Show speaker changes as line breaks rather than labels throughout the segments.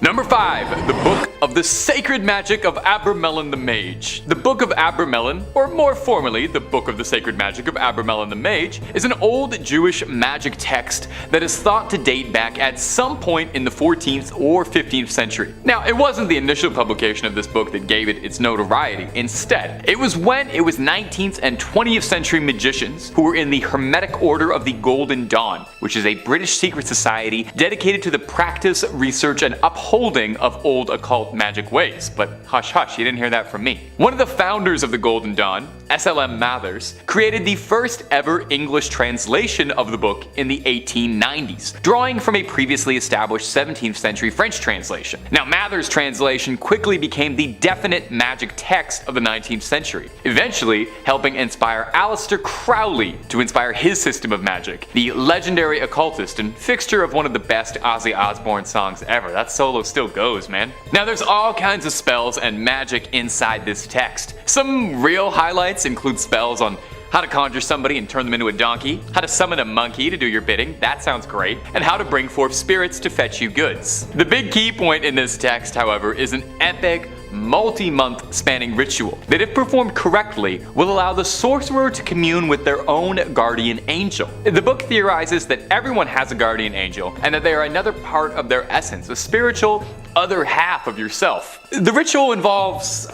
Number 5. The Book of the Sacred Magic of Abramelin the Mage. The Book of Abramelin, or more formally, the Book of the Sacred Magic of Abramelin the Mage, is an old Jewish magic text that is thought to date back at some point in the 14th or 15th century. Now, it wasn't the initial publication of this book that gave it its notoriety. Instead, it was when it was 19th and 20th century magicians who were in the Hermetic Order of the Golden Dawn, which is a British secret society dedicated to the practice, research, and upholding of old occult magic ways. But hush hush, you didn't hear that from me. One of the founders of the Golden Dawn, S.L.M. Mathers, created the first ever English translation of the book in the 1890s, drawing from a previously established 17th century French translation. Now, Mathers' translation quickly became the definite magic text of the 19th century, eventually helping inspire Aleister Crowley to inspire his system of magic, the legendary occultist and fixture of one of the best Ozzy Osbourne songs ever. That solo still goes, man. Now, there's all kinds of spells and magic inside this text. Some real highlights include spells on how to conjure somebody and turn them into a donkey, how to summon a monkey to do your bidding, that sounds great, and how to bring forth spirits to fetch you goods. The big key point in this text, however, is an epic, multi-month spanning ritual that, if performed correctly, will allow the sorcerer to commune with their own guardian angel. The book theorizes that everyone has a guardian angel and that they are another part of their essence, a spiritual other half of yourself. The ritual involves,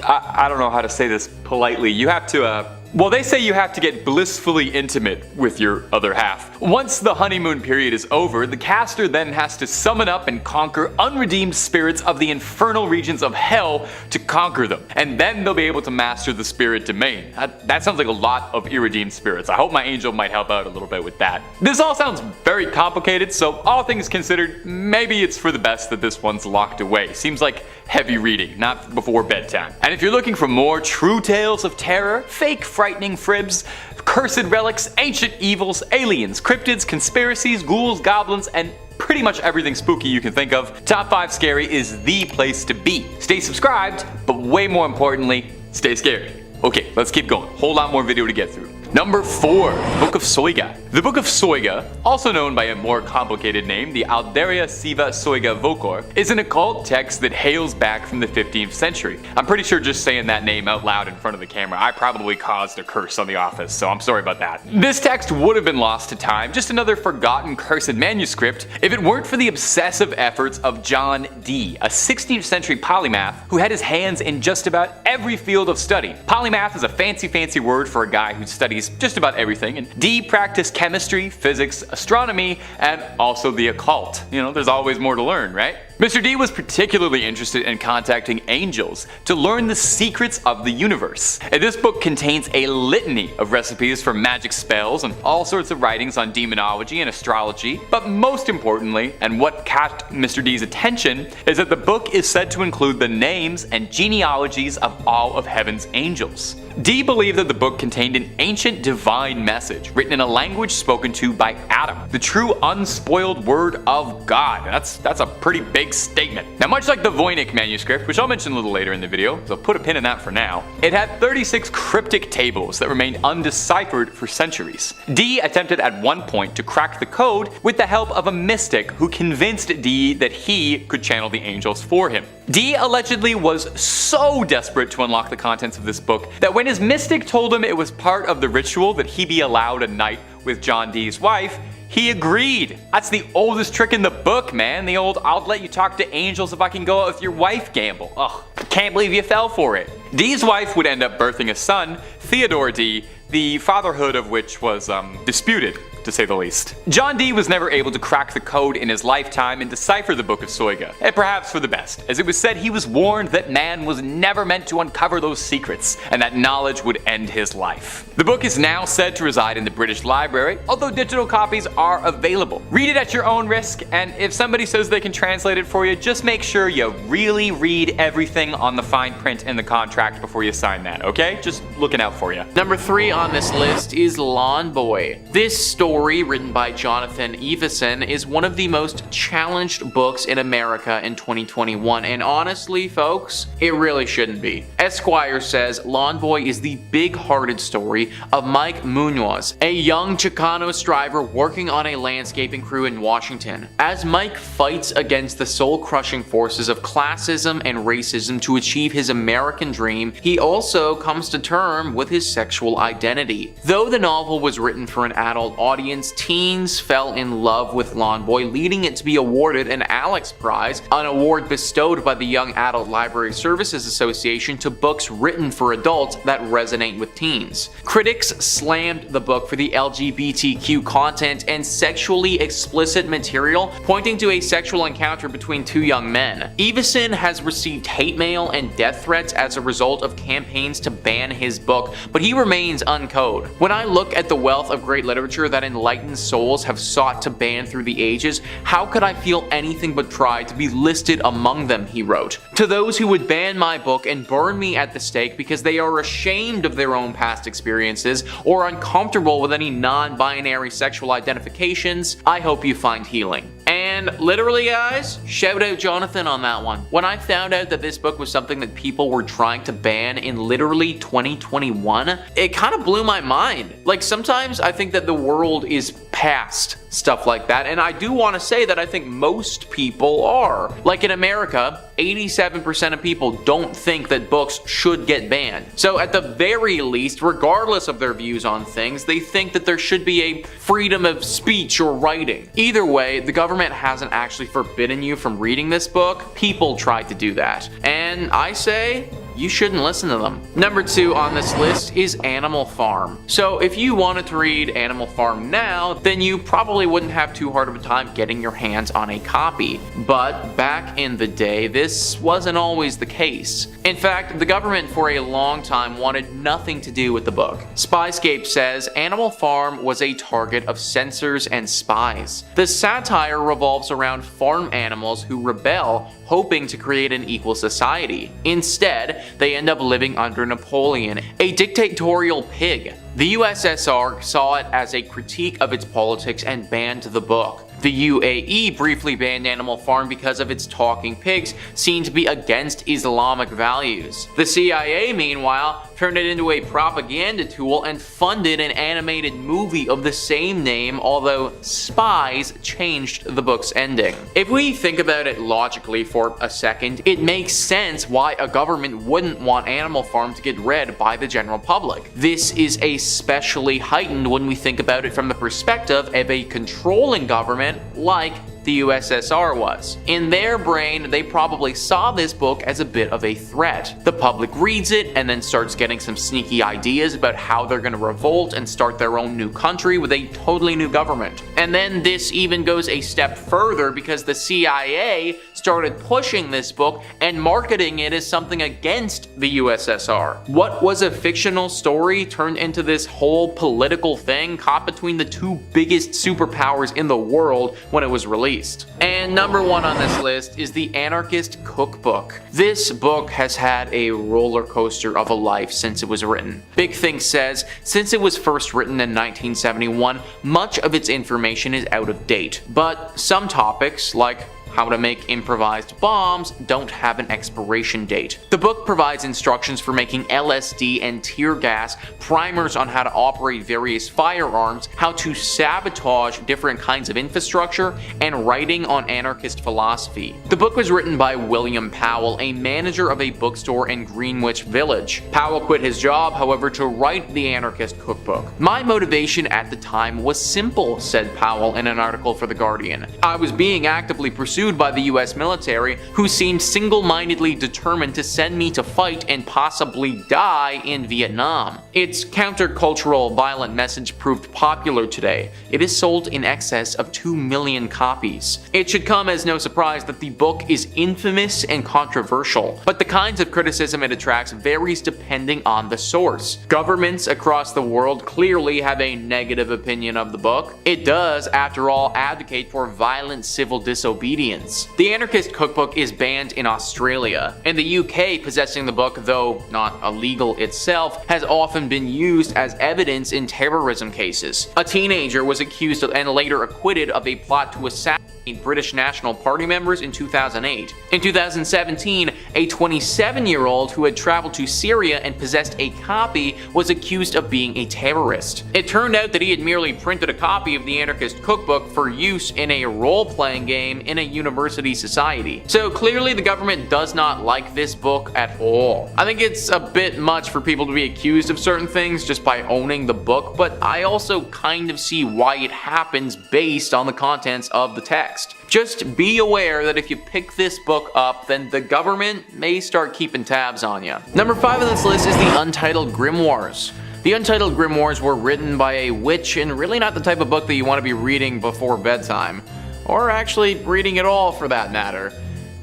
I don't know how to say this politely. You have to, well, they say you have to get blissfully intimate with your other half. Once the honeymoon period is over, the caster then has to summon up and conquer unredeemed spirits of the infernal regions of hell to conquer them. And then they'll be able to master the spirit domain. That sounds like a lot of irredeemed spirits. I hope my angel might help out a little bit with that. This all sounds very complicated, so all things considered, maybe it's for the best that this one's locked away. Seems like heavy reading, not before bedtime. And if you're looking for more true tales of terror, fake frightening fribs, cursed relics, ancient evils, aliens, cryptids, conspiracies, ghouls, goblins, and pretty much everything spooky you can think of, Top 5 Scary is the place to be. Stay subscribed, but way more importantly, stay scared. Okay, let's keep going. Whole lot more video to get through. Number 4. Book of Soyga. The Book of Soyga, also known by a more complicated name, the Alderia Siva Soyga Vocor, is an occult text that hails back from the 15th century. I'm pretty sure just saying that name out loud in front of the camera, I probably caused a curse on the office, so I'm sorry about that. This text would have been lost to time, just another forgotten cursed manuscript, if it weren't for the obsessive efforts of John Dee, a 16th century polymath who had his hands in just about every field of study. Polymath is a fancy word for a guy who studies just about everything, and Dee practiced chemistry, physics, astronomy, and also the occult. You know, there's always more to learn, right? Mr. D was particularly interested in contacting angels to learn the secrets of the universe. And this book contains a litany of recipes for magic spells and all sorts of writings on demonology and astrology, but most importantly, and what caught Mr. D's attention, is that the book is said to include the names and genealogies of all of heaven's angels. Dee believed that the book contained an ancient divine message written in a language spoken to by Adam, the true unspoiled word of God. That's a pretty big statement. Now, much like the Voynich manuscript, which I'll mention a little later in the video, so put a pin in that for now, it had 36 cryptic tables that remained undeciphered for centuries. Dee attempted at one point to crack the code with the help of a mystic who convinced Dee that he could channel the angels for him. Dee allegedly was so desperate to unlock the contents of this book that when his mystic told him it was part of the ritual that he be allowed a night with John Dee's wife, he agreed. That's the oldest trick in the book, man. The old "I'll let you talk to angels if I can go out with your wife" gamble. Ugh, can't believe you fell for it. Dee's wife would end up birthing a son, Theodore Dee, the fatherhood of which was disputed, to say the least. John Dee was never able to crack the code in his lifetime and decipher the Book of Soyga, and perhaps for the best, as it was said he was warned that man was never meant to uncover those secrets, and that knowledge would end his life. The book is now said to reside in the British Library, although digital copies are available. Read it at your own risk, and if somebody says they can translate it for you, just make sure you really read everything on the fine print in the contract before you sign that, okay? Just looking out for you.
Number 3 on this list is Lawn Boy. This story Story, written by Jonathan Iveson, is one of the most challenged books in America in 2021, and honestly, folks, it really shouldn't be. Esquire says Lawn Boy is the big-hearted story of Mike Munoz, a young Chicano striver working on a landscaping crew in Washington. As Mike fights against the soul-crushing forces of classism and racism to achieve his American dream, he also comes to terms with his sexual identity. Though the novel was written for an adult audience, teens fell in love with Lawn Boy, leading it to be awarded an Alex Prize, an award bestowed by the Young Adult Library Services Association to books written for adults that resonate with teens. Critics slammed the book for the LGBTQ content and sexually explicit material, pointing to a sexual encounter between two young men. Iveson has received hate mail and death threats as a result of campaigns to ban his book, but he remains uncode. When I look at the wealth of great literature that enlightened souls have sought to ban through the ages, how could I feel anything but pride to be listed among them, he wrote. To those who would ban my book and burn me at the stake because they are ashamed of their own past experiences or uncomfortable with any non-binary sexual identifications, I hope you find healing. And literally, guys, shout out Jonathan on that one. When I found out that this book was something that people were trying to ban in literally 2021, it kind of blew my mind. Like, sometimes I think that the world is past stuff like that, and I do want to say that I think most people are. Like in America, 87% of people don't think that books should get banned. So at the very least, regardless of their views on things, they think that there should be a freedom of speech or writing. Either way, the government hasn't actually forbidden you from reading this book. People tried to do that. And I say, you shouldn't listen to them. Number 2 on this list is Animal Farm. So if you wanted to read Animal Farm now, then you probably wouldn't have too hard of a time getting your hands on a copy. But back in the day, this wasn't always the case. In fact, the government for a long time wanted nothing to do with the book. Spyscape says Animal Farm was a target of censors and spies. The satire revolves around farm animals who rebel, hoping to create an equal society. Instead, they end up living under Napoleon, a dictatorial pig. The USSR saw it as a critique of its politics and banned the book. The UAE briefly banned Animal Farm because of its talking pigs seen to be against Islamic values. The CIA, meanwhile, turned it into a propaganda tool and funded an animated movie of the same name, although spies changed the book's ending. If we think about it logically for a second, it makes sense why a government wouldn't want Animal Farm to get read by the general public. This is especially heightened when we think about it from the perspective of a controlling government like the USSR was. In their brain, they probably saw this book as a bit of a threat. The public reads it and then starts getting some sneaky ideas about how they're going to revolt and start their own new country with a totally new government. And then this even goes a step further because the CIA started pushing this book and marketing it as something against the USSR. What was a fictional story turned into this whole political thing caught between the two biggest superpowers in the world when it was released. And number 1 on this list is the Anarchist Cookbook. This book has had a roller coaster of a life since it was written. Big Think says, since it was first written in 1971, much of its information is out of date. But some topics, like how to make improvised bombs, don't have an expiration date. The book provides instructions for making LSD and tear gas, primers on how to operate various firearms, how to sabotage different kinds of infrastructure, and writing on anarchist philosophy. The book was written by William Powell, a manager of a bookstore in Greenwich Village. Powell quit his job, however, to write the Anarchist Cookbook. My motivation at the time was simple, said Powell in an article for The Guardian. I was being actively pursued by the US military, who seemed single-mindedly determined to send me to fight and possibly die in Vietnam. Its countercultural, violent message proved popular today. It is sold in excess of 2 million copies. It should come as no surprise that the book is infamous and controversial, but the kinds of criticism it attracts varies depending on the source. Governments across the world clearly have a negative opinion of the book. It does, after all, advocate for violent civil disobedience. millions. The Anarchist Cookbook is banned in Australia. In the UK, possessing the book, though not illegal itself, has often been used as evidence in terrorism cases. A teenager was accused of and later acquitted of a plot to assassinate British National Party members in 2008. In 2017, a 27-year-old who had traveled to Syria and possessed a copy was accused of being a terrorist. It turned out that he had merely printed a copy of the Anarchist Cookbook for use in a role-playing game in a university society. So clearly the government does not like this book at all. I think it's a bit much for people to be accused of certain things just by owning the book, but I also kind of see why it happens based on the contents of the text. Just be aware that if you pick this book up, then the government may start keeping tabs on you. Number 5 on this list is the Untitled Grimoires. The Untitled Grimoires were written by a witch and really not the type of book that you want to be reading before bedtime. Or actually reading at all for that matter.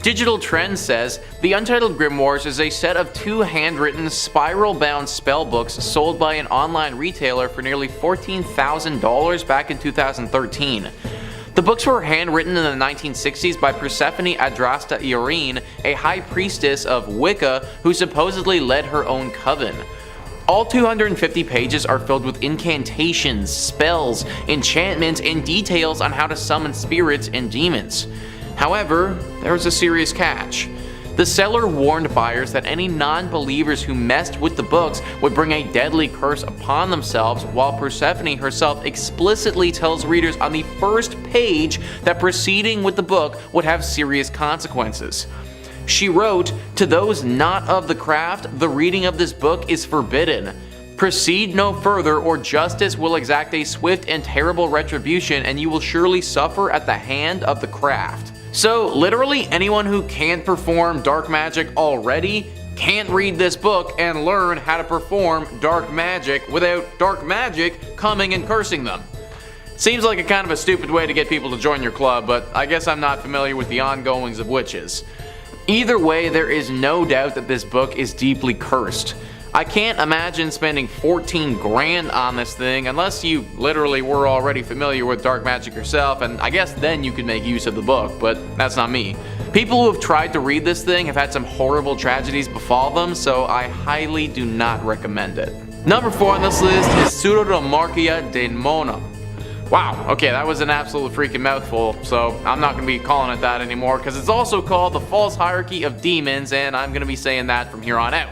Digital Trends says, the Untitled Grimoires is a set of 2 handwritten, spiral-bound spellbooks sold by an online retailer for nearly $14,000 back in 2013. The books were handwritten in the 1960s by Persephone Adrasta Irene, a high priestess of Wicca who supposedly led her own coven. All 250 pages are filled with incantations, spells, enchantments, and details on how to summon spirits and demons. However, there was a serious catch. The seller warned buyers that any non-believers who messed with the books would bring a deadly curse upon themselves, while Persephone herself explicitly tells readers on the first page that proceeding with the book would have serious consequences. She wrote, "To those not of the craft, the reading of this book is forbidden. Proceed no further, or justice will exact a swift and terrible retribution, and you will surely suffer at the hand of the craft." So literally anyone who can't perform dark magic already can't read this book and learn how to perform dark magic without dark magic coming and cursing them. Seems like a kind of a stupid way to get people to join your club, but I guess I'm not familiar with the ongoings of witches. Either way, there is no doubt that this book is deeply cursed. I can't imagine spending 14 grand on this thing unless you literally were already familiar with dark magic yourself, and I guess then you could make use of the book, but that's not me. People who have tried to read this thing have had some horrible tragedies befall them, so I highly do not recommend it. Number 4 on this list is Pseudomonarchia Daemonum. Wow, okay, that was an absolute freaking mouthful, so I'm not going to be calling it that anymore because it's also called the False Hierarchy of Demons, and I'm going to be saying that from here on out.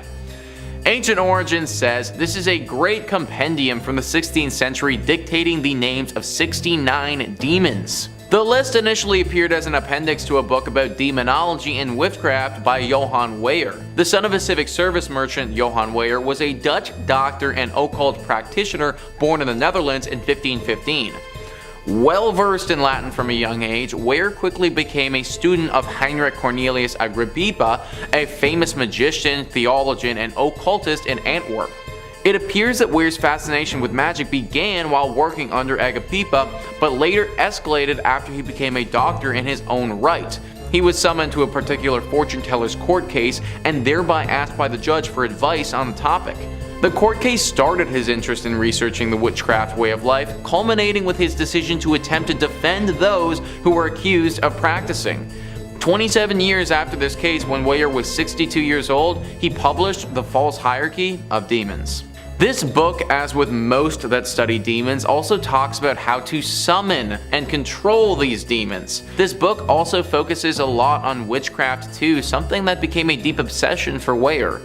Ancient Origins says this is a great compendium from the 16th century dictating the names of 69 demons. The list initially appeared as an appendix to a book about demonology and witchcraft by Johann Weyer. The son of a civic service merchant, Johann Weyer was a Dutch doctor and occult practitioner born in the Netherlands in 1515. Well versed in Latin from a young age, Weyer quickly became a student of Heinrich Cornelius Agrippa, a famous magician, theologian, and occultist in Antwerp. It appears that Weyer's fascination with magic began while working under Agrippa, but later escalated after he became a doctor in his own right. He was summoned to a particular fortune teller's court case and thereby asked by the judge for advice on the topic. The court case started his interest in researching the witchcraft way of life, culminating with his decision to attempt to defend those who were accused of practicing. 27 years after this case, when Weyer was 62 years old, he published The False Hierarchy of Demons. This book, as with most that study demons, also talks about how to summon and control these demons. This book also focuses a lot on witchcraft too, something that became a deep obsession for Weyer.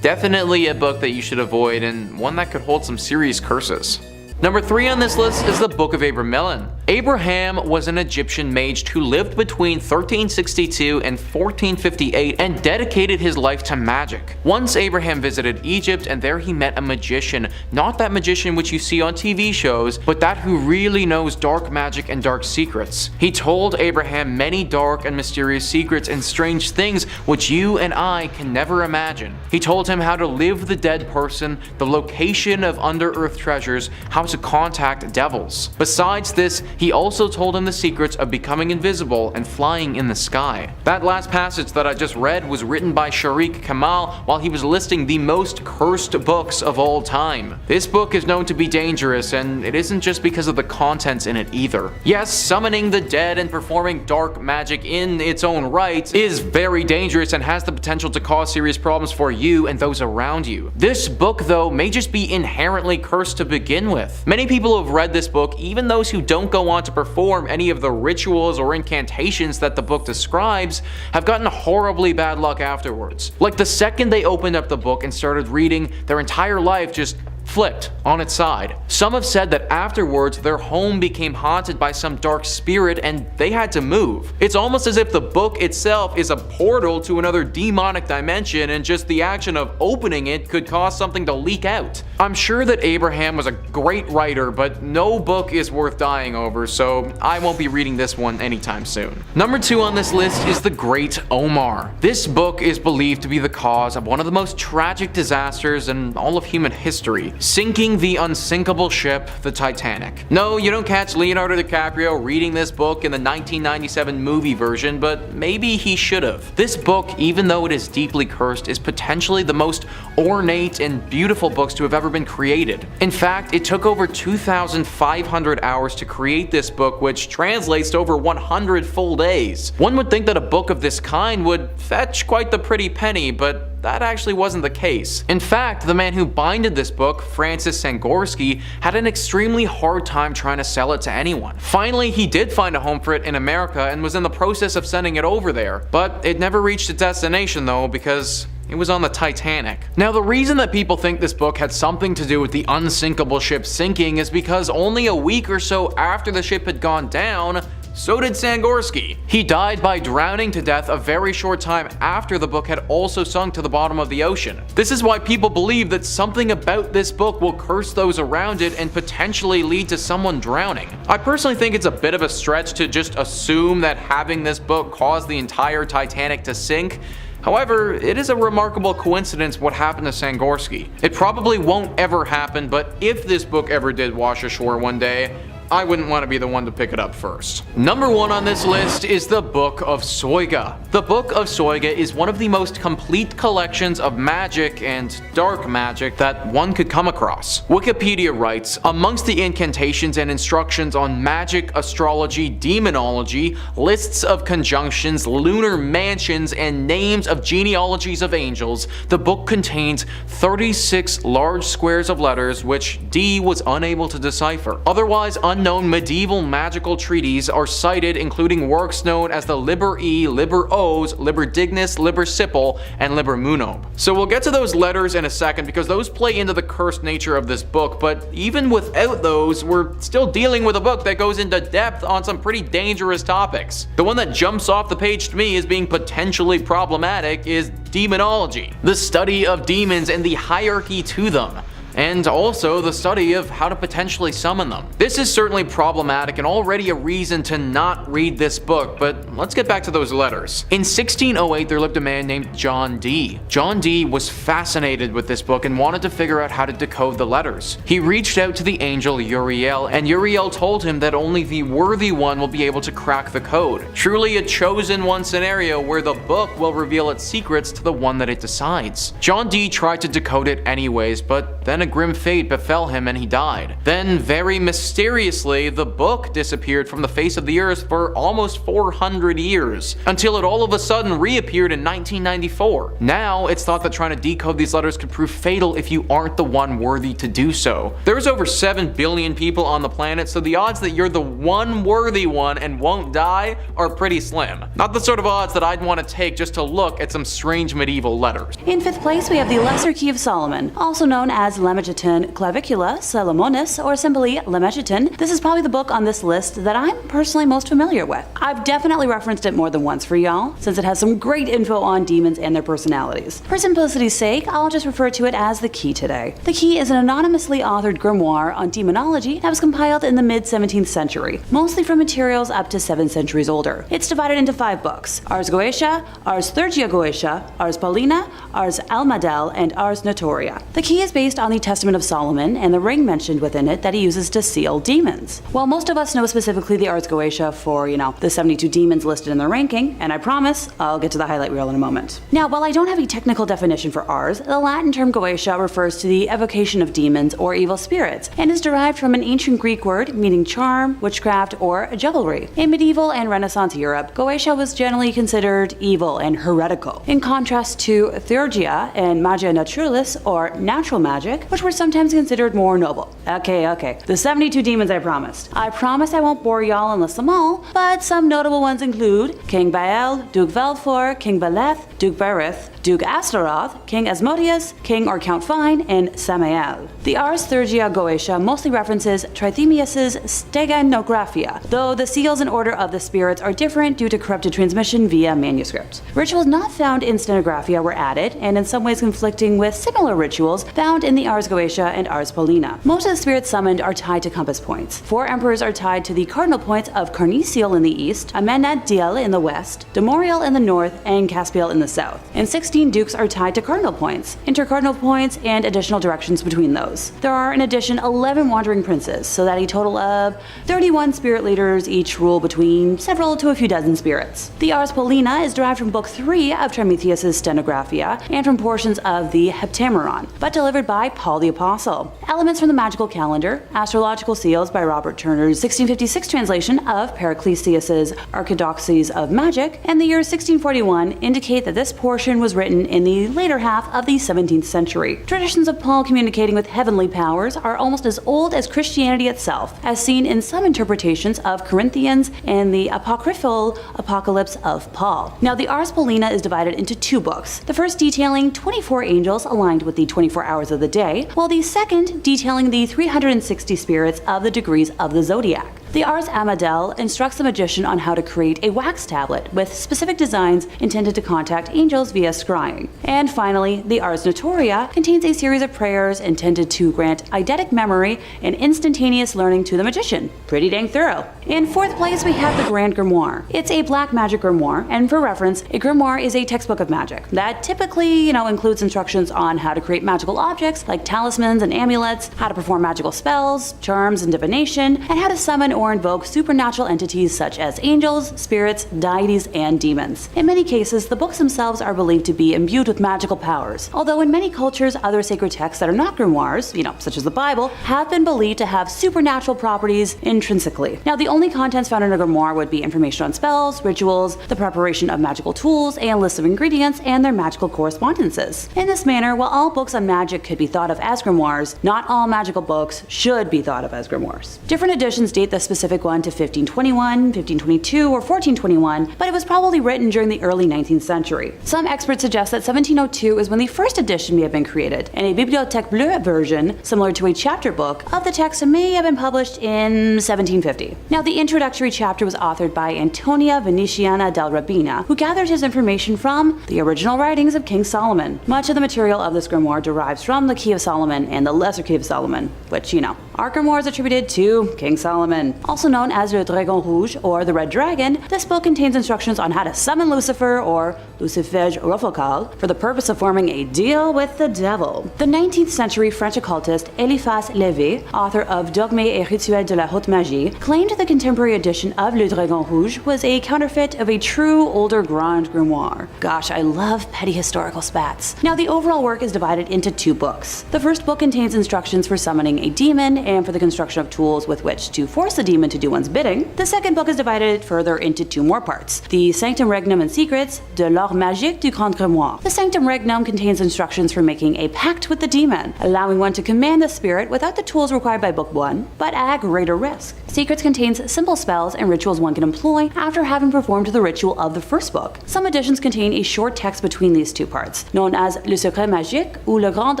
Definitely a book that you should avoid, and one that could hold some serious curses. Number 3 on this list is the Book of Abramelin. Abraham was an Egyptian mage who lived between 1362 and 1458 and dedicated his life to magic. Once Abraham visited Egypt, and there he met a magician, not that magician which you see on TV shows, but that who really knows dark magic and dark secrets. He told Abraham many dark and mysterious secrets and strange things which you and I can never imagine. He told him how to live with the dead person, the location of under-earth treasures, how to contact devils. Besides this, he also told him the secrets of becoming invisible and flying in the sky. That last passage that I just read was written by Sharik Kamal while he was listing the most cursed books of all time. This book is known to be dangerous, and it isn't just because of the contents in it either. Yes, summoning the dead and performing dark magic in its own right is very dangerous and has the potential to cause serious problems for you and those around you. This book, though, may just be inherently cursed to begin with. Many people have read this book, even those who don't go on to perform any of the rituals or incantations that the book describes, have gotten horribly bad luck afterwards. Like the second they opened up the book and started reading, their entire life just flipped on its side. Some have said that afterwards their home became haunted by some dark spirit and they had to move. It's almost as if the book itself is a portal to another demonic dimension, and just the action of opening it could cause something to leak out. I'm sure that Abraham was a great writer, but no book is worth dying over, so I won't be reading this one anytime soon. Number 2 on this list is The Great Omar. This book is believed to be the cause of one of the most tragic disasters in all of human history, sinking the unsinkable ship, the Titanic. No, you don't catch Leonardo DiCaprio reading this book in the 1997 movie version, but maybe he should have. This book, even though it is deeply cursed, is potentially the most ornate and beautiful books to have ever been created. In fact, it took over 2,500 hours to create this book, which translates to over 100 full days. One would think that a book of this kind would fetch quite the pretty penny, but that actually wasn't the case. In fact, the man who binded this book, Francis Sangorski, had an extremely hard time trying to sell it to anyone. Finally, he did find a home for it in America and was in the process of sending it over there, but it never reached its destination though, because it was on the Titanic. Now, the reason that people think this book had something to do with the unsinkable ship sinking is because only a week or so after the ship had gone down, so did Sangorski. He died by drowning to death a very short time after the book had also sunk to the bottom of the ocean. This is why people believe that something about this book will curse those around it and potentially lead to someone drowning. I personally think it's a bit of a stretch to just assume that having this book caused the entire Titanic to sink. However, it is a remarkable coincidence what happened to Sangorski. It probably won't ever happen, but if this book ever did wash ashore one day, I wouldn't want to be the one to pick it up first. Number 1 on this list is the Book of Soyga. The Book of Soyga is one of the most complete collections of magic and dark magic that one could come across. Wikipedia writes, amongst the incantations and instructions on magic, astrology, demonology, lists of conjunctions, lunar mansions, and names of genealogies of angels, the book contains 36 large squares of letters which Dee was unable to decipher. Otherwise unknown medieval magical treatises are cited, including works known as the Liber E, Liber Os, Liber Dignus, Liber Sipil, and Liber Munob. So we'll get to those letters in a second because those play into the cursed nature of this book, but even without those, we're still dealing with a book that goes into depth on some pretty dangerous topics. The one that jumps off the page to me as being potentially problematic is Demonology, the study of demons and the hierarchy to them, and also the study of how to potentially summon them. This is certainly problematic and already a reason to not read this book, but let's get back to those letters. In 1608, there lived a man named John Dee. John Dee was fascinated with this book and wanted to figure out how to decode the letters. He reached out to the angel Uriel, and Uriel told him that only the worthy one will be able to crack the code. Truly a chosen one scenario where the book will reveal its secrets to the one that it decides. John Dee tried to decode it anyways, but then a grim fate befell him and he died. Then, very mysteriously, the book disappeared from the face of the earth for almost 400 years, until it all of a sudden reappeared in 1994. Now, it's thought that trying to decode these letters could prove fatal if you aren't the one worthy to do so. There's over 7 billion people on the planet, so the odds that you're the one worthy one and won't die are pretty slim. Not the sort of odds that I'd want to take just to look at some strange medieval letters.
In 5th place, we have the Lesser Key of Solomon, also known as Lemegeton Clavicula Salomonis, or simply Lemegeton. This is probably the book on this list that I'm personally most familiar with. I've definitely referenced it more than once for y'all, since it has some great info on demons and their personalities. For simplicity's sake, I'll just refer to it as the Key today. The Key is an anonymously authored grimoire on demonology that was compiled in the mid-17th century, mostly from materials up to 7 centuries older. It's divided into 5 books: Ars Goetia, Ars Thurgia Goetia, Ars Paulina, Ars Almadel, and Ars Notoria. The Key is based on the Testament of Solomon and the ring mentioned within it that he uses to seal demons. While most of us know specifically the Ars Goetia for, the 72 demons listed in the ranking, and I promise I'll get to the highlight reel in a moment. Now, while I don't have a technical definition for Ars, the Latin term Goetia refers to the evocation of demons or evil spirits, and is derived from an ancient Greek word meaning charm, witchcraft, or jugglery. In medieval and Renaissance Europe, Goetia was generally considered evil and heretical, in contrast to theurgia and magia naturalis, or natural magic, which were sometimes considered more noble. Okay, the 72 demons I promised. I promise I won't bore y'all and list them all, but some notable ones include King Baal, Duke Valfor, King Baleth, Duke Berith, Duke Astaroth, King Asmodeus, King or Count Fine, and Samael. The Ars Theurgia Goetia mostly references Trithemius's Steganographia, though the seals and order of the spirits are different due to corrupted transmission via manuscript. Rituals not found in Stenographia were added, and in some ways conflicting with similar rituals found in the Ars Goetia and Ars Paulina. Most of the spirits summoned are tied to compass points. 4 emperors are tied to the cardinal points of Carnisiel in the east, Amenadiel in the west, Demoriel in the north, and Caspiel in the south. And 16 dukes are tied to cardinal points, intercardinal points, and additional directions between those. There are in addition 11 wandering princes, so that a total of 31 spirit leaders each rule between several to a few dozen spirits. The Ars Paulina is derived from Book 3 of Prometheus's Stenographia and from portions of the Heptameron, but delivered by Paul the Apostle. Elements from the magical calendar, astrological seals by Robert Turner's 1656 translation of Paracelsus's Archidoxes of Magic, and the year 1641 indicate that this portion was written in the later half of the 17th century. Traditions of Paul communicating with heavenly powers are almost as old as Christianity itself, as seen in some interpretations of Corinthians and the apocryphal Apocalypse of Paul. Now, the Ars Paulina is divided into 2 books, the first detailing 24 angels aligned with the 24 hours of the day, while the second detailing the 360 spirits of the degrees of the zodiac. The Ars Amadel instructs the magician on how to create a wax tablet with specific designs intended to contact angels via scrying. And finally, the Ars Notoria contains a series of prayers intended to grant eidetic memory and instantaneous learning to the magician. Pretty dang thorough. In 4th place, we have the Grand Grimoire. It's a black magic grimoire, and for reference, a grimoire is a textbook of magic that typically, includes instructions on how to create magical objects like talismans and amulets, how to perform magical spells, charms, and divination, and how to summon or invoke supernatural entities such as angels, spirits, deities, and demons. In many cases, the books themselves are believed to be imbued with magical powers, although in many cultures, other sacred texts that are not grimoires, such as the Bible, have been believed to have supernatural properties intrinsically. Now, the only contents found in a grimoire would be information on spells, rituals, the preparation of magical tools, and lists of ingredients, and their magical correspondences. In this manner, while all books on magic could be thought of as grimoires, not all magical books should be thought of as grimoires. Different editions date the specific one to 1521, 1522, or 1421, but it was probably written during the early 19th century. Some experts suggest that 1702 is when the first edition may have been created, and a Bibliothèque Bleue version, similar to a chapter book, of the text may have been published in 1750. Now, the introductory chapter was authored by Antonia Venetiana del Rabina, who gathered his information from the original writings of King Solomon. Much of the material of this grimoire derives from the Key of Solomon and the Lesser Key of Solomon, which, are grimoires attributed to King Solomon. Also known as Le Dragon Rouge, or the Red Dragon, this book contains instructions on how to summon Lucifer, or Lucifege Rofocal, for the purpose of forming a deal with the devil. The 19th century French occultist Eliphas Lévy, author of Dogmes et Rituels de la Haute Magie, claimed the contemporary edition of Le Dragon Rouge was a counterfeit of a true older Grand Grimoire. Gosh, I love petty historical spats. Now, the overall work is divided into 2 books. The first book contains instructions for summoning a demon and for the construction of tools with which to force the demon to do one's bidding. The second book is divided further into 2 more parts: the Sanctum Regnum and Secrets de l'Art Magique du Grand Grimoire. The Sanctum Regnum contains instructions for making a pact with the demon, allowing one to command the spirit without the tools required by Book 1, but at greater risk. Secrets contains simple spells and rituals one can employ after having performed the ritual of the first book. Some editions contain a short text between these 2 parts, known as Le Secret Magique ou Le Grand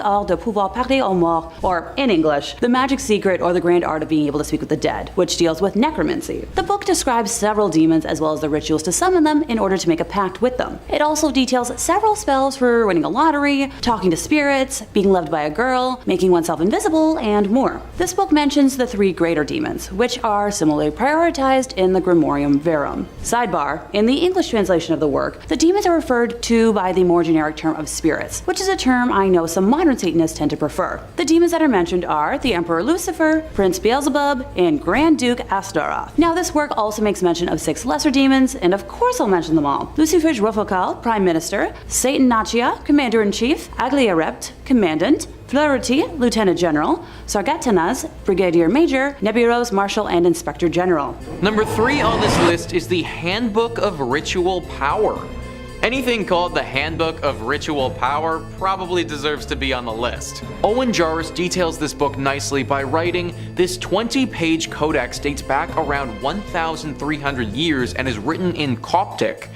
Art de Pouvoir Parler aux Morts, or in English, The Magic Secret secret or the grand art of being able to speak with the dead, which deals with necromancy. The book describes several demons as well as the rituals to summon them in order to make a pact with them. It also details several spells for winning a lottery, talking to spirits, being loved by a girl, making oneself invisible, and more. This book mentions the 3 greater demons, which are similarly prioritized in the Grimorium verum. Sidebar: in the English translation of the work, the demons are referred to by the more generic term of spirits, which is a term I know some modern Satanists tend to prefer. The demons that are mentioned are the Emperor Lucifer, Prince Beelzebub, and Grand Duke Astaroth. Now, this work also makes mention of 6 lesser demons, and of course I'll mention them all. Lucifer's Rufokal, Prime Minister, Satan Nachia, Commander-in-Chief, Agliarept, Commandant, Fleurity, Lieutenant General, Sargatanas, Brigadier Major, Nebulos, Marshal, and Inspector General.
Number 3 on this list is the Handbook of Ritual Power. Anything called the Handbook of Ritual Power probably deserves to be on the list. Owen Jarvis details this book nicely by writing, "This 20-page codex dates back around 1,300 years and is written in Coptic.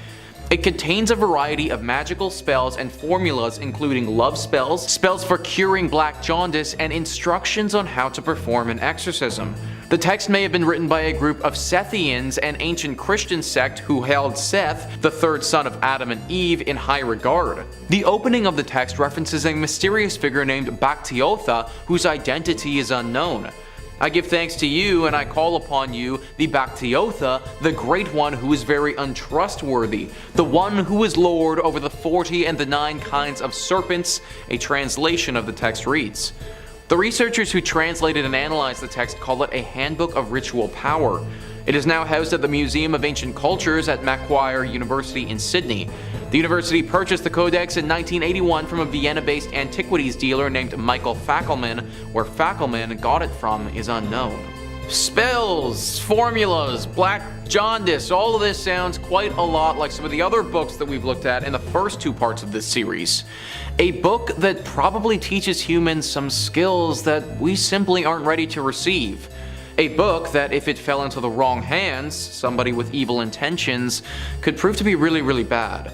It contains a variety of magical spells and formulas including love spells, spells for curing black jaundice, and instructions on how to perform an exorcism. The text may have been written by a group of Sethians, an ancient Christian sect who held Seth, the third son of Adam and Eve, in high regard. The opening of the text references a mysterious figure named Bactiotha, whose identity is unknown. I give thanks to you, and I call upon you, the Bactiotha, the great one who is very untrustworthy, the one who is lord over the 40 and the 9 kinds of serpents," a translation of the text reads. The researchers who translated and analyzed the text call it a handbook of ritual power. It is now housed at the Museum of Ancient Cultures at Macquarie University in Sydney. The university purchased the codex in 1981 from a Vienna-based antiquities dealer named Michael Fackelman. Where Fackelman got it from is unknown. Spells, formulas, black jaundice, all of this sounds quite a lot like some of the other books that we've looked at in the first 2 parts of this series. A book that probably teaches humans some skills that we simply aren't ready to receive. A book that, if it fell into the wrong hands, somebody with evil intentions, could prove to be really, really bad.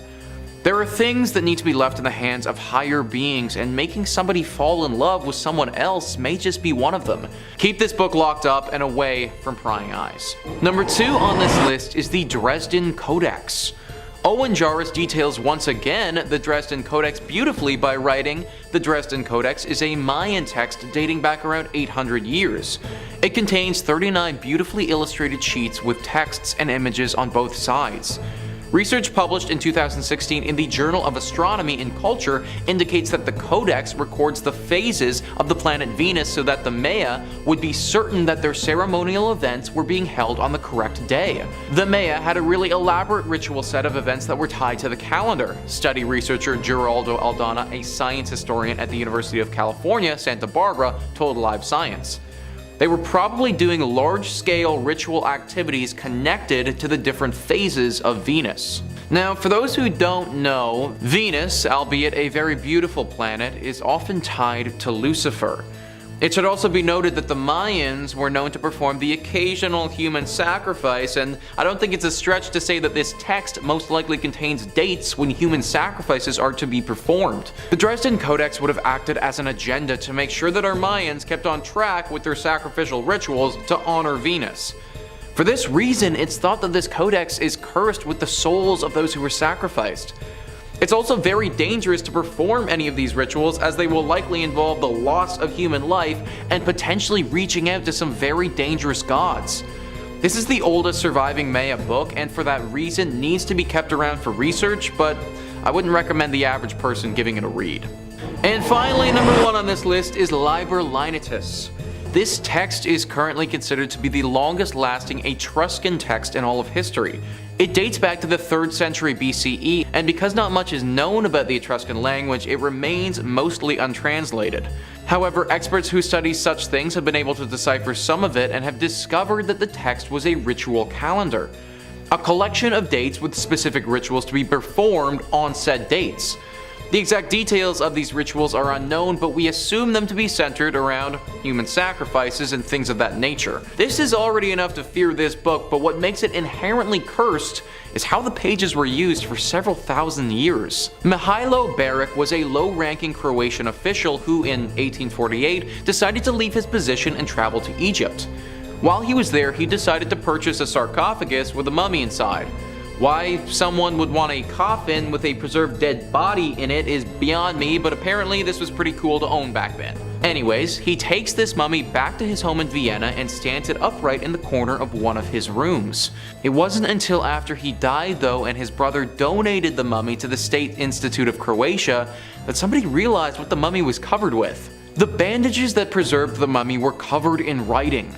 There are things that need to be left in the hands of higher beings, and making somebody fall in love with someone else may just be one of them. Keep this book locked up and away from prying eyes. Number 2 on this list is the Dresden Codex. Owen Jarvis details once again the Dresden Codex beautifully by writing, "The Dresden Codex is a Mayan text dating back around 800 years. It contains 39 beautifully illustrated sheets with texts and images on both sides. Research published in 2016 in the Journal of Astronomy and Culture indicates that the Codex records the phases of the planet Venus so that the Maya would be certain that their ceremonial events were being held on the correct day. The Maya had a really elaborate ritual set of events that were tied to the calendar," study researcher Geraldo Aldana, a science historian at the University of California, Santa Barbara, told Live Science. They were probably doing large-scale ritual activities connected to the different phases of Venus. Now, for those who don't know, Venus, albeit a very beautiful planet, is often tied to Lucifer. It should also be noted that the Mayans were known to perform the occasional human sacrifice, and I don't think it's a stretch to say that this text most likely contains dates when human sacrifices are to be performed. The Dresden Codex would have acted as an agenda to make sure that our Mayans kept on track with their sacrificial rituals to honor Venus. For this reason, it's thought that this codex is cursed with the souls of those who were sacrificed. It's also very dangerous to perform any of these rituals, as they will likely involve the loss of human life and potentially reaching out to some very dangerous gods. This is the oldest surviving Maya book, and for that reason needs to be kept around for research, but I wouldn't recommend the average person giving it a read. And finally, number 1 on this list is Liber linteus. This text is currently considered to be the longest lasting Etruscan text in all of history. It dates back to the 3rd century BCE, and because not much is known about the Etruscan language, it remains mostly untranslated. However, experts who study such things have been able to decipher some of it and have discovered that the text was a ritual calendar, a collection of dates with specific rituals to be performed on said dates. The exact details of these rituals are unknown, but we assume them to be centered around human sacrifices and things of that nature. This is already enough to fear this book, but what makes it inherently cursed is how the pages were used for several thousand years. Mihailo Beric was a low-ranking Croatian official who in 1848 decided to leave his position and travel to Egypt. While he was there, he decided to purchase a sarcophagus with a mummy inside. Why someone would want a coffin with a preserved dead body in it is beyond me, but apparently this was pretty cool to own back then. Anyways, he takes this mummy back to his home in Vienna and stands it upright in the corner of one of his rooms. It wasn't until after he died though and his brother donated the mummy to the State Institute of Croatia that somebody realized what the mummy was covered with. The bandages that preserved the mummy were covered in writing.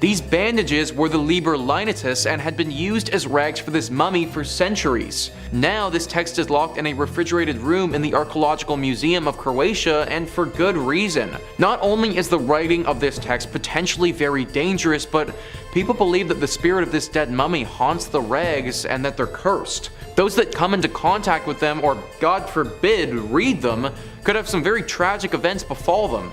These bandages were the Liber linteus and had been used as rags for this mummy for centuries. Now this text is locked in a refrigerated room in the Archaeological Museum of Croatia, and for good reason. Not only is the writing of this text potentially very dangerous, but people believe that the spirit of this dead mummy haunts the rags and that they're cursed. Those that come into contact with them, or God forbid, read them, could have some very tragic events befall them.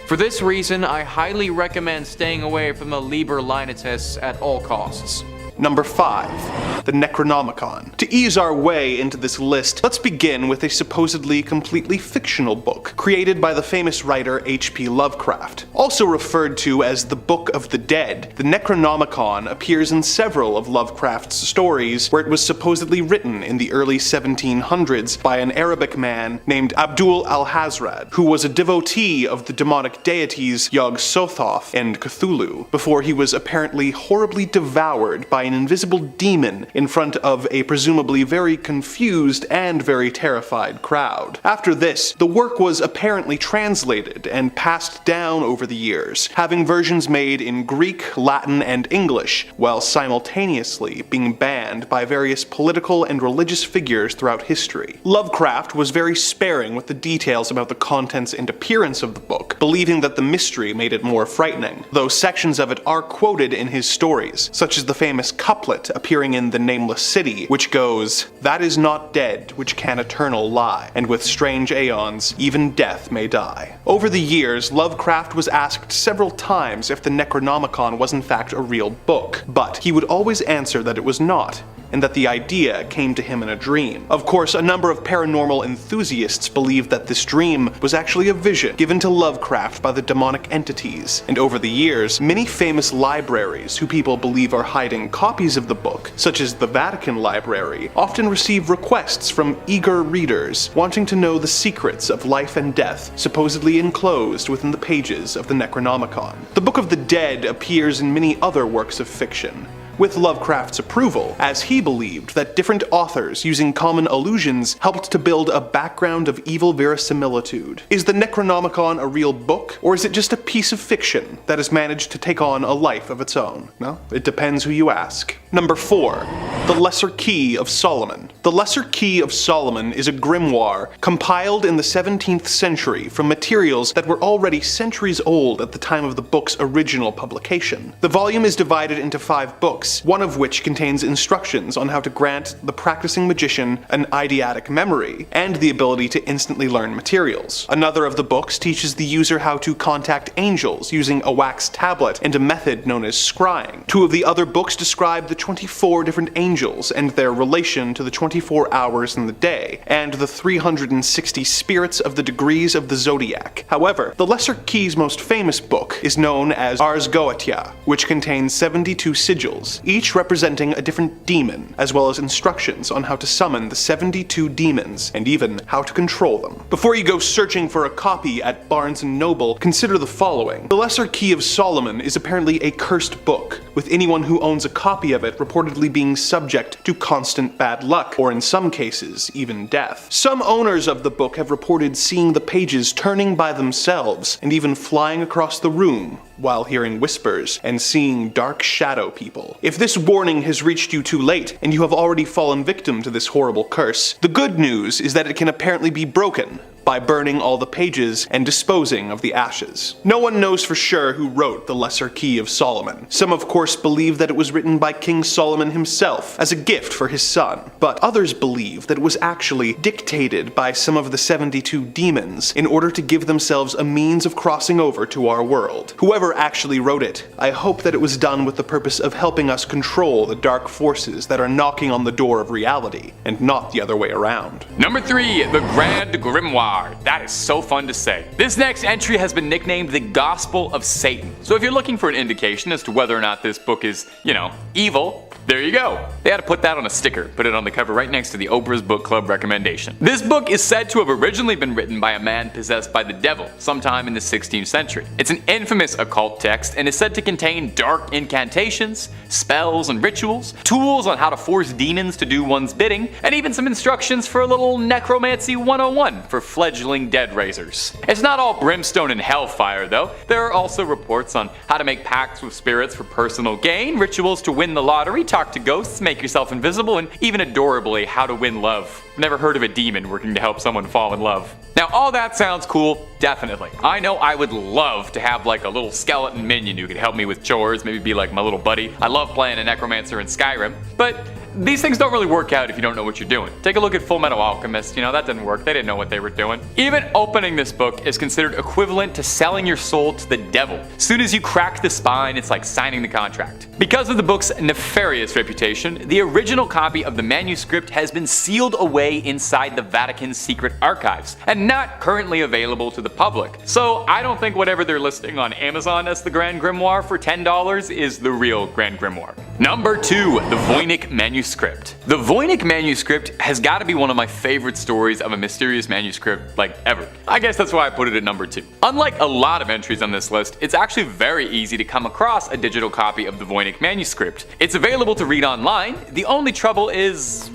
For this reason, I highly recommend staying away from the Liber linteus at all costs.
Number 5. The Necronomicon. To ease our way into this list, let's begin with a supposedly completely fictional book, created by the famous writer H.P. Lovecraft. Also referred to as the Book of the Dead, the Necronomicon appears in several of Lovecraft's stories where it was supposedly written in the early 1700s by an Arabic man named Abdul al-Hazrad, who was a devotee of the demonic deities Yog-Sothoth and Cthulhu, before he was apparently horribly devoured by an invisible demon in front of a presumably very confused and very terrified crowd. After this, the work was apparently translated and passed down over the years, having versions made in Greek, Latin, and English, while simultaneously being banned by various political and religious figures throughout history. Lovecraft was very sparing with the details about the contents and appearance of the book, believing that the mystery made it more frightening, though sections of it are quoted in his stories, such as the famous couplet appearing in The Nameless City, which goes, "That is not dead which can eternal lie, and with strange aeons even death may die." Over the years, Lovecraft was asked several times if the Necronomicon was in fact a real book, but he would always answer that it was not, and that the idea came to him in a dream. Of course, a number of paranormal enthusiasts believe that this dream was actually a vision given to Lovecraft by the demonic entities, and over the years, many famous libraries who people believe are hiding copies of the book, such as the Vatican Library, often receive requests from eager readers wanting to know the secrets of life and death supposedly enclosed within the pages of the Necronomicon. The Book of the Dead appears in many other works of fiction, with Lovecraft's approval, as he believed that different authors using common allusions helped to build a background of evil verisimilitude. Is the Necronomicon a real book, or is it just a piece of fiction that has managed to take on a life of its own? Well, it depends who you ask. Number 4. The Lesser Key of Solomon. The Lesser Key of Solomon is a grimoire compiled in the 17th century from materials that were already centuries old at the time of the book's original publication. The volume is divided into 5 books, one of which contains instructions on how to grant the practicing magician an eidetic memory and the ability to instantly learn materials. Another of the books teaches the user how to contact angels using a wax tablet and a method known as scrying. 2 of the other books describe the 24 different angels and their relation to the 24 hours in the day, and the 360 spirits of the degrees of the zodiac. However, the Lesser Key's most famous book is known as Ars Goetia, which contains 72 sigils, each representing a different demon, as well as instructions on how to summon the 72 demons, and even how to control them. Before you go searching for a copy at Barnes & Noble, consider the following. The Lesser Key of Solomon is apparently a cursed book, with anyone who owns a copy of it reportedly being subject to constant bad luck, or in some cases, even death. Some owners of the book have reported seeing the pages turning by themselves, and even flying across the room, while hearing whispers and seeing dark shadow people. If this warning has reached you too late, and you have already fallen victim to this horrible curse, the good news is that it can apparently be broken by burning all the pages and disposing of the ashes. No one knows for sure who wrote the Lesser Key of Solomon. Some of course believe that it was written by King Solomon himself as a gift for his son, but others believe that it was actually dictated by some of the 72 demons in order to give themselves a means of crossing over to our world. Whoever actually wrote it, I hope that it was done with the purpose of helping us control the dark forces that are knocking on the door of reality, and not the other way around.
Number 3, the Grand Grimoire. That is so fun to say. This next entry has been nicknamed the Gospel of Satan. So if you're looking for an indication as to whether or not this book is, evil, there you go. They had to put that on a sticker, put it on the cover right next to the Oprah's Book Club recommendation. This book is said to have originally been written by a man possessed by the devil sometime in the 16th century. It's an infamous occult text and is said to contain dark incantations, spells and rituals, tools on how to force demons to do one's bidding, and even some instructions for a little necromancy 101 for fledgling dead raisers. It's not all brimstone and hellfire though. There are also reports on how to make pacts with spirits for personal gain, rituals to win the lottery, talk to ghosts, make yourself invisible, and even adorably, how to win love. Never heard of a demon working to help someone fall in love. Now all that sounds cool, definitely. I know I would love to have like a little skeleton minion who could help me with chores, maybe be like my little buddy. I love playing a necromancer in Skyrim, but these things don't really work out if you don't know what you're doing. Take a look at Full Metal Alchemist, that didn't work, they didn't know what they were doing. Even opening this book is considered equivalent to selling your soul to the devil. Soon as you crack the spine, it's like signing the contract. Because of the book's nefarious reputation, the original copy of the manuscript has been sealed away inside the Vatican's secret archives, and not currently available to the public. So I don't think whatever they're listing on Amazon as the Grand Grimoire for $10 is the real Grand Grimoire. Number 2, the Voynich manuscript. The Voynich manuscript has got to be one of my favorite stories of a mysterious manuscript ever. I guess that's why I put it at number 2. Unlike a lot of entries on this list, it's actually very easy to come across a digital copy of the Voynich manuscript. It's available to read online. The only trouble is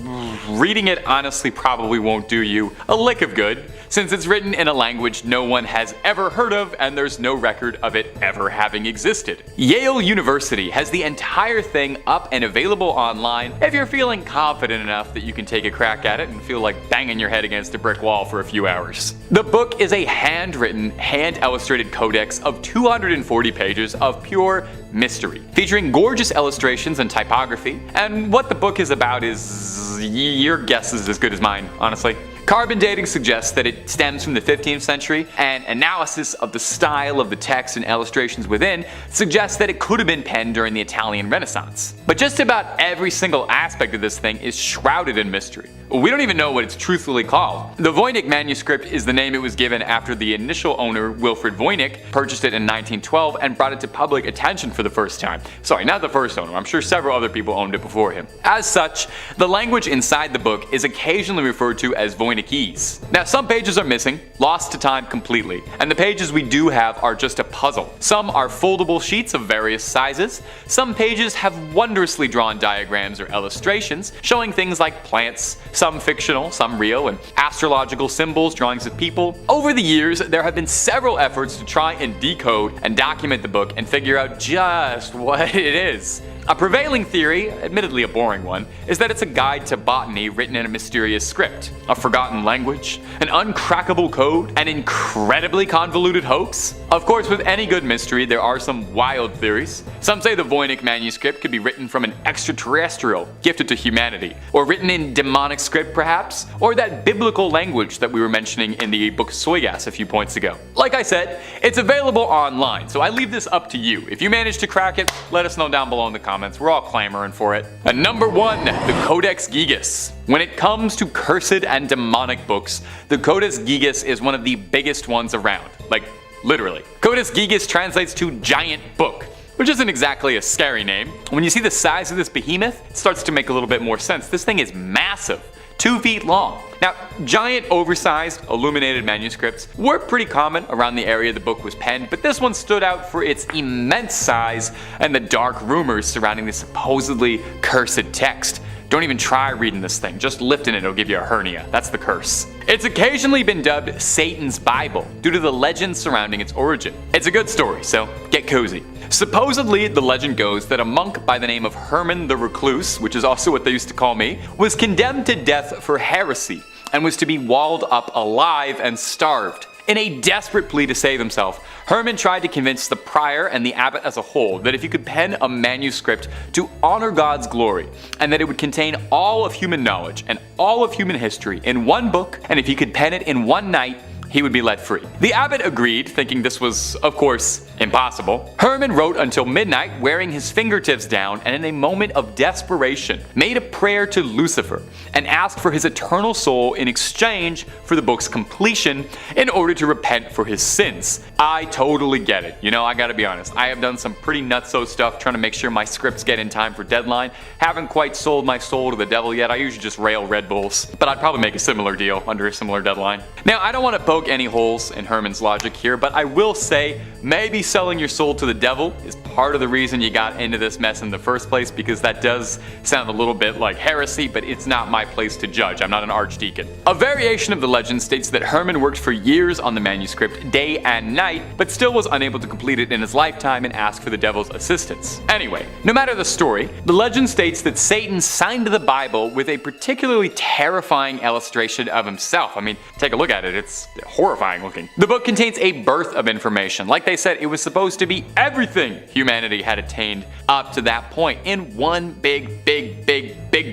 reading it honestly probably won't do you a lick of good, since it's written in a language no one has ever heard of and there's no record of it ever having existed. Yale University has the entire thing up and available online if you're feeling confident enough that you can take a crack at it and feel like banging your head against a brick wall for a few hours. The book is a handwritten, hand-illustrated codex of 240 pages of pure mystery, featuring gorgeous illustrations and typography, and what the book is about is your guess is as good as mine, honestly. Carbon dating suggests that it stems from the 15th century, and analysis of the style of the text and illustrations within suggests that it could have been penned during the Italian Renaissance. But just about every single aspect of this thing is shrouded in mystery. We don't even know what it's truthfully called. The Voynich manuscript is the name it was given after the initial owner, Wilfrid Voynich, purchased it in 1912 and brought it to public attention for the first time. Sorry, not the first owner, I'm sure several other people owned it before him. As such, the language inside the book is occasionally referred to as Voynichese. Now some pages are missing, lost to time completely, and the pages we do have are just a puzzle. Some are foldable sheets of various sizes, some pages have wondrously drawn diagrams or illustrations showing things like plants, some fictional, some real, and astrological symbols, drawings of people. Over the years, there have been several efforts to try and decode and document the book and figure out just what it is. A prevailing theory, admittedly a boring one, is that it's a guide to botany written in a mysterious script, a forgotten language, an uncrackable code, an incredibly convoluted hoax. Of course, with any good mystery, there are some wild theories. Some say the Voynich manuscript could be written from an extraterrestrial gifted to humanity, or written in demonic script perhaps, or that biblical language that we were mentioning in the book Soygas a few points ago. Like I said, it's available online, so I leave this up to you. If you manage to crack it, let us know down below in the comments. We're all clamoring for it. And number 1, the Codex Gigas. When it comes to cursed and demonic books, the Codex Gigas is one of the biggest ones around. Like, literally. Codex Gigas translates to giant book, which isn't exactly a scary name. When you see the size of this behemoth, it starts to make a little bit more sense. This thing is massive. 2 feet long. Now, giant, oversized, illuminated manuscripts were pretty common around the area the book was penned, but this one stood out for its immense size and the dark rumors surrounding the supposedly cursed text. Don't even try reading this thing, just lifting it will give you a hernia. That's the curse. It's occasionally been dubbed Satan's Bible due to the legends surrounding its origin. It's a good story, so get cozy. Supposedly, the legend goes that a monk by the name of Herman the Recluse, which is also what they used to call me, was condemned to death for heresy and was to be walled up alive and starved. In a desperate plea to save himself, Hermann tried to convince the prior and the abbot as a whole that if he could pen a manuscript to honor God's glory, and that it would contain all of human knowledge and all of human history in one book, and if he could pen it in one night, he would be let free. The abbot agreed, thinking this was, of course, impossible. Hermann wrote until midnight, wearing his fingertips down, and in a moment of desperation, made a prayer to Lucifer and asked for his eternal soul in exchange for the book's completion in order to repent for his sins. I totally get it. You know, I gotta be honest, I have done some pretty nutso stuff trying to make sure my scripts get in time for deadline. Haven't quite sold my soul to the devil yet. I usually just rail Red Bulls, but I'd probably make a similar deal under a similar deadline. Now, I don't want to poke any holes in Hermann's logic here, but I will say maybe selling your soul to the devil is part of the reason you got into this mess in the first place, because that does sound a little bit like heresy, but it's not my place to judge. I'm not an archdeacon. A variation of the legend states that Hermann worked for years on the manuscript, day and night, but still was unable to complete it in his lifetime and asked for the devil's assistance. Anyway, no matter the story, the legend states that Satan signed the Bible with a particularly terrifying illustration of himself. I mean, take a look at it, it's horrifying looking. The book contains a birth of information. Like they said, it was supposed to be everything humanity had attained up to that point in one big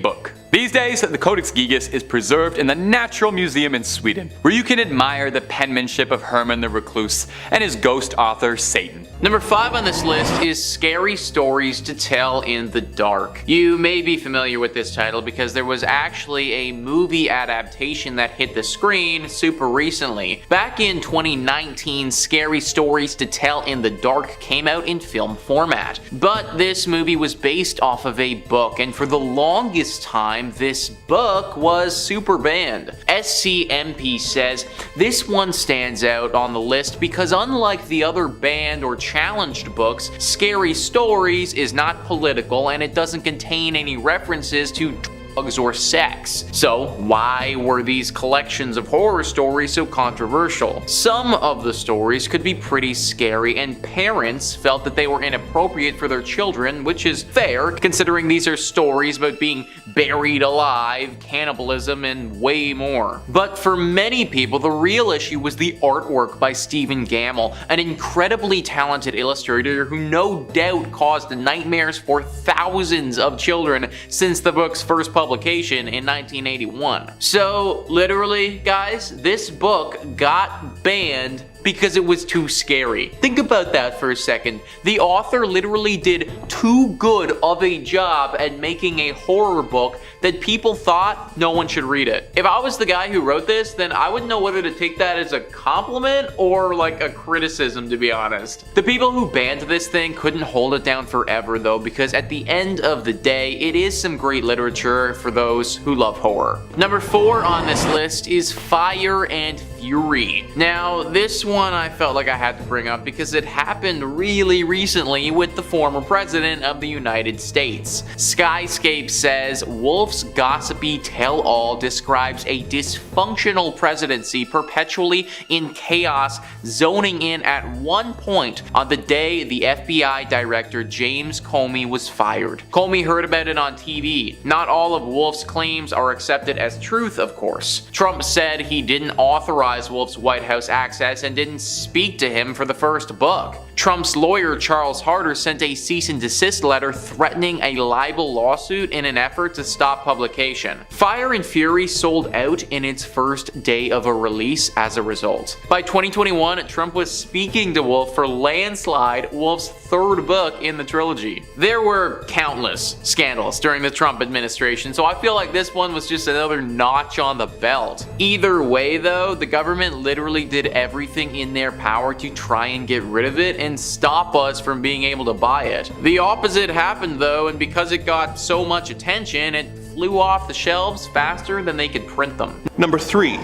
book. These days, the Codex Gigas is preserved in the Natural Museum in Sweden, where you can admire the penmanship of Hermann the Recluse and his ghost author, Satan.
Number 5 on this list is Scary Stories to Tell in the Dark. You may be familiar with this title because there was actually a movie adaptation that hit the screen super recently. Back in 2019, Scary Stories to Tell in the Dark came out in film format. But this movie was based off of a book, and for the longest time, this book was super banned. SCMP says this one stands out on the list because unlike the other banned or challenged books, Scary Stories is not political and it doesn't contain any references to drugs or sex. So why were these collections of horror stories so controversial? Some of the stories could be pretty scary and parents felt that they were inappropriate for their children, which is fair considering these are stories about being buried alive, cannibalism, and way more. But for many people, the real issue was the artwork by Stephen Gamble, an incredibly talented illustrator who no doubt caused nightmares for thousands of children since the book's first publication in 1981. So literally, guys, this book got banned because it was too scary. Think about that for a second. The author literally did too good of a job at making a horror book that people thought no one should read it. If I was the guy who wrote this, then I wouldn't know whether to take that as a compliment or like a criticism, to be honest. The people who banned this thing couldn't hold it down forever though, because at the end of the day, it is some great literature for those who love horror. Number 4 on this list is Fire and Fury. Now, this one I felt like I had to bring up because it happened really recently with the former president of the United States. Skyscape says Wolf's gossipy tell-all describes a dysfunctional presidency perpetually in chaos, zoning in at one point on the day the FBI director James Comey was fired. Comey heard about it on TV. Not all of Wolf's claims are accepted as truth, of course. Trump said he didn't authorize Wolf's White House access and didn't speak to him for the first book. Trump's lawyer Charles Harder sent a cease and desist letter threatening a libel lawsuit in an effort to stop publication. Fire and Fury sold out in its first day of a release as a result. By 2021, Trump was speaking to Wolf for Landslide, Wolf's third book in the trilogy. There were countless scandals during the Trump administration, so I feel like this one was just another notch on the belt. Either way though, the government literally did everything in their power to try and get rid of it and stop us from being able to buy it. The opposite happened though, and because it got so much attention, it flew off the shelves faster than they could print them.
Number 3.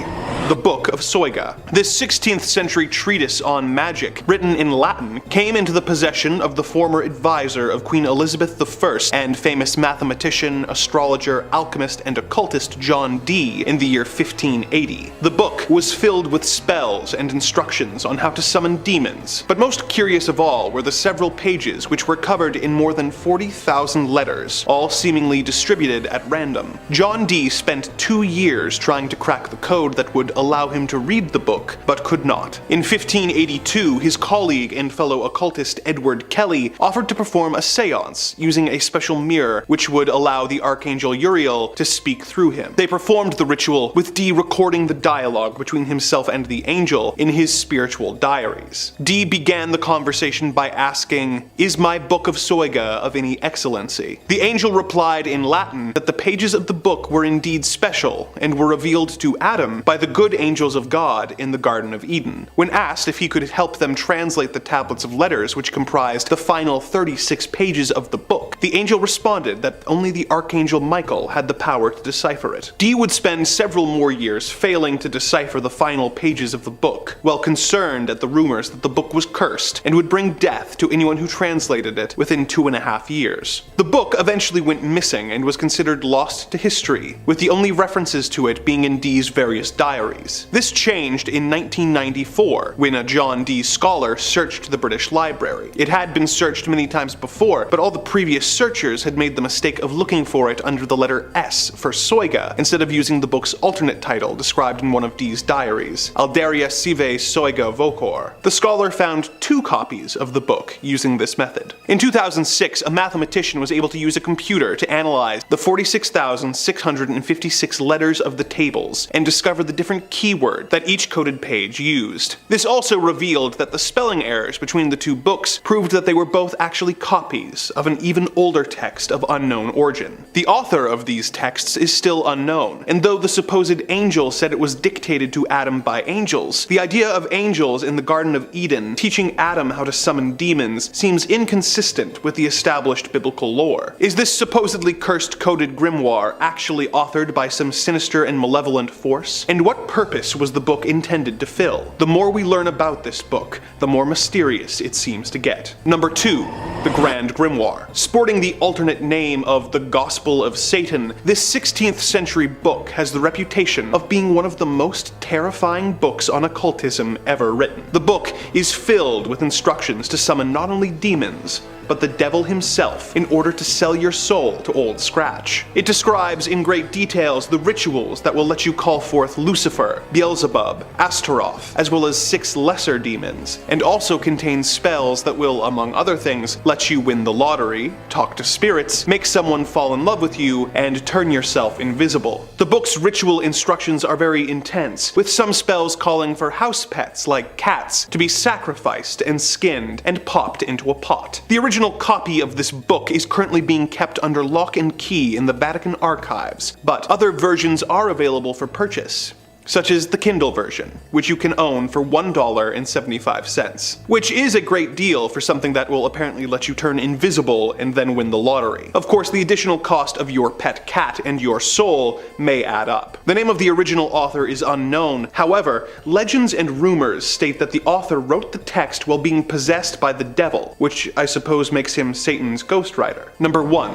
The Book of Soyga. This 16th century treatise on magic, written in Latin, came into the possession of the former advisor of Queen Elizabeth I and famous mathematician, astrologer, alchemist, and occultist John Dee in the year 1580. The book was filled with spells and instructions on how to summon demons, but most curious of all were the several pages which were covered in more than 40,000 letters, all seemingly distributed at random random. John Dee spent 2 years trying to crack the code that would allow him to read the book, but could not. In 1582, his colleague and fellow occultist Edward Kelly offered to perform a seance using a special mirror which would allow the Archangel Uriel to speak through him. They performed the ritual, with Dee recording the dialogue between himself and the angel in his spiritual diaries. Dee began the conversation by asking, "Is my book of soyga of any excellency?" The angel replied in Latin that the pages of the book were indeed special and were revealed to Adam by the good angels of God in the Garden of Eden. When asked if he could help them translate the tablets of letters which comprised the final 36 pages of the book, the angel responded that only the Archangel Michael had the power to decipher it. Dee would spend several more years failing to decipher the final pages of the book, while concerned at the rumors that the book was cursed and would bring death to anyone who translated it within 2.5 years. The book eventually went missing and was considered lost to history, with the only references to it being in Dee's various diaries. This changed in 1994, when a John Dee scholar searched the British Library. It had been searched many times before, but all the previous searchers had made the mistake of looking for it under the letter S for soyga, instead of using the book's alternate title described in one of Dee's diaries, Alderia sive soyga vocor. The scholar found 2 copies of the book using this method. In 2006, a mathematician was able to use a computer to analyze the 46,656 letters of the tables and discover the different keyword that each coded page used. This also revealed that the spelling errors between the 2 books proved that they were both actually copies of an even older text of unknown origin. The author of these texts is still unknown, and though the supposed angel said it was dictated to Adam by angels, the idea of angels in the Garden of Eden teaching Adam how to summon demons seems inconsistent with the established biblical lore. Is this supposedly cursed coded grimoire actually authored by some sinister and malevolent force? And what purpose was the book intended to fill? The more we learn about this book, the more mysterious it seems to get. Number 2. The Grand Grimoire. Sporting the alternate name of the Gospel of Satan, this 16th century book has the reputation of being one of the most terrifying books on occultism ever written. The book is filled with instructions to summon not only demons, but the devil himself in order to sell your soul to Old Scratch. It describes in great details the rituals that will let you call forth Lucifer, Beelzebub, Astaroth, as well as 6 lesser demons, and also contains spells that will, among other things, let you win the lottery, talk to spirits, make someone fall in love with you, and turn yourself invisible. The book's ritual instructions are very intense, with some spells calling for house pets like cats to be sacrificed and skinned and popped into a pot. The original copy of this book is currently being kept under lock and key in the Vatican archives, but other versions are available for purchase, such as the Kindle version, which you can own for $1.75, which is a great deal for something that will apparently let you turn invisible and then win the lottery. Of course, the additional cost of your pet cat and your soul may add up. The name of the original author is unknown. However, legends and rumors state that the author wrote the text while being possessed by the devil, which I suppose makes him Satan's ghostwriter. Number 1.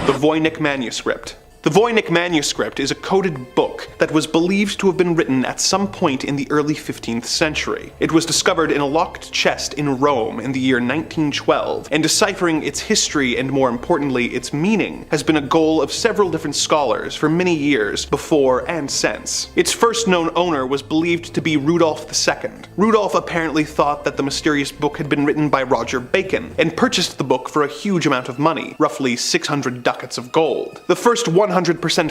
The Voynich manuscript. The Voynich manuscript is a coded book that was believed to have been written at some point in the early 15th century. It was discovered in a locked chest in Rome in the year 1912, and deciphering its history and, more importantly, its meaning has been a goal of several different scholars for many years before and since. Its first known owner was believed to be Rudolf II. Rudolf apparently thought that the mysterious book had been written by Roger Bacon, and purchased the book for a huge amount of money, roughly 600 ducats of gold. The first 100%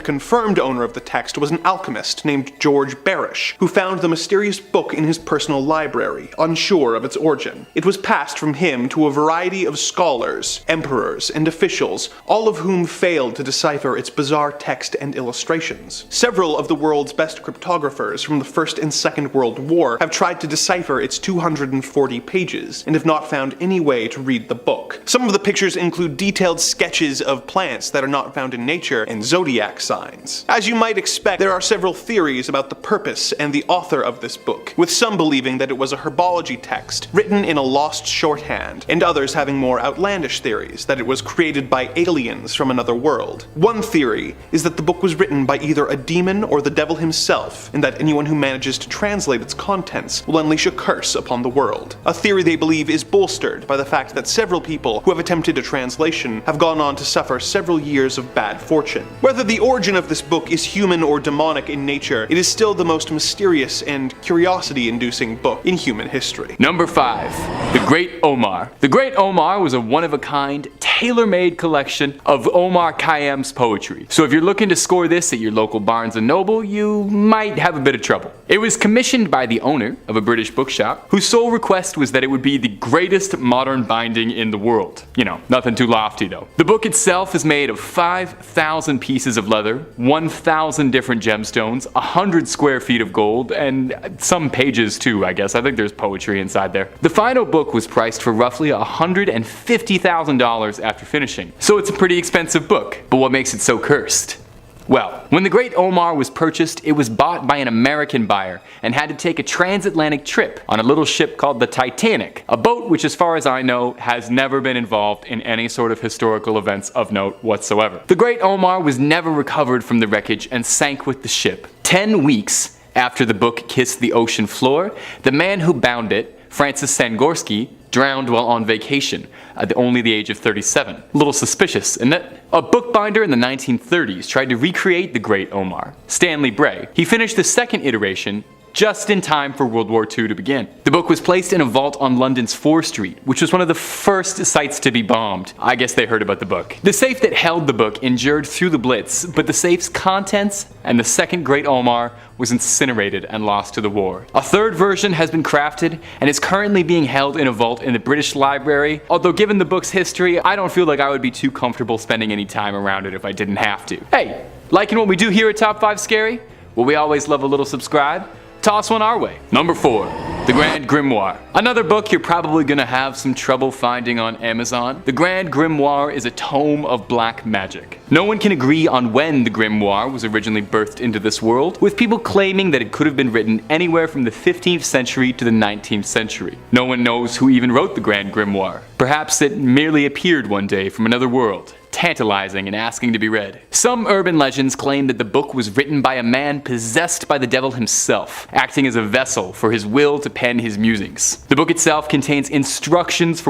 confirmed owner of the text was an alchemist named George Barish, who found the mysterious book in his personal library, unsure of its origin. It was passed from him to a variety of scholars, emperors, and officials, all of whom failed to decipher its bizarre text and illustrations. Several of the world's best cryptographers from the First and Second World War have tried to decipher its 240 pages, and have not found any way to read the book. Some of the pictures include detailed sketches of plants that are not found in nature, and zodiac signs. As you might expect, there are several theories about the purpose and the author of this book, with some believing that it was a herbology text written in a lost shorthand, and others having more outlandish theories that it was created by aliens from another world. One theory is that the book was written by either a demon or the devil himself, and that anyone who manages to translate its contents will unleash a curse upon the world. A theory they believe is bolstered by the fact that several people who have attempted a translation have gone on to suffer several years of bad fortune. Whether the origin of this book is human or demonic in nature, it is still the most mysterious and curiosity-inducing book in human history.
Number 5. The Great Omar. The Great Omar was a one-of-a-kind, tailor-made collection of Omar Khayyam's poetry. So if you're looking to score this at your local Barnes & Noble, you might have a bit of trouble. It was commissioned by the owner of a British bookshop, whose sole request was that it would be the greatest modern binding in the world. You know, nothing too lofty though. The book itself is made of 5,000 pieces of leather, 1,000 different gemstones, 100 square feet of gold, and some pages too, I guess. I think there's poetry inside there. The final book was priced for roughly $150,000 after finishing, so it's a pretty expensive book. But what makes it so cursed? Well, when the Great Omar was purchased, it was bought by an American buyer and had to take a transatlantic trip on a little ship called the Titanic, a boat which, as far as I know, has never been involved in any sort of historical events of note whatsoever. The Great Omar was never recovered from the wreckage and sank with the ship. 10 weeks after the book kissed the ocean floor, the man who bound it, Francis Sangorski, drowned while on vacation at only the age of 37. A little suspicious, isn't it? A bookbinder in the 1930s tried to recreate the Great Omar, Stanley Bray. He finished the second iteration just in time for World War II to begin. The book was placed in a vault on London's Fore Street, which was one of the first sites to be bombed. I guess they heard about the book. The safe that held the book endured through the Blitz, but the safe's contents and the second Great Omar was incinerated and lost to the war. A third version has been crafted and is currently being held in a vault in the British Library, although given the book's history, I don't feel like I would be too comfortable spending any time around it if I didn't have to. Hey, liking what we do here at Top 5 Scary? Well, we always love a little subscribe. Toss one our way. Number 4. The Grand Grimoire. Another book you're probably gonna have some trouble finding on Amazon. The Grand Grimoire is a tome of black magic. No one can agree on when the grimoire was originally birthed into this world, with people claiming that it could have been written anywhere from the 15th century to the 19th century. No one knows who even wrote the Grand Grimoire. Perhaps it merely appeared one day from another world, tantalizing and asking to be read. Some urban legends claim that the book was written by a man possessed by the devil himself, acting as a vessel for his will to pen his musings. The book itself contains instructions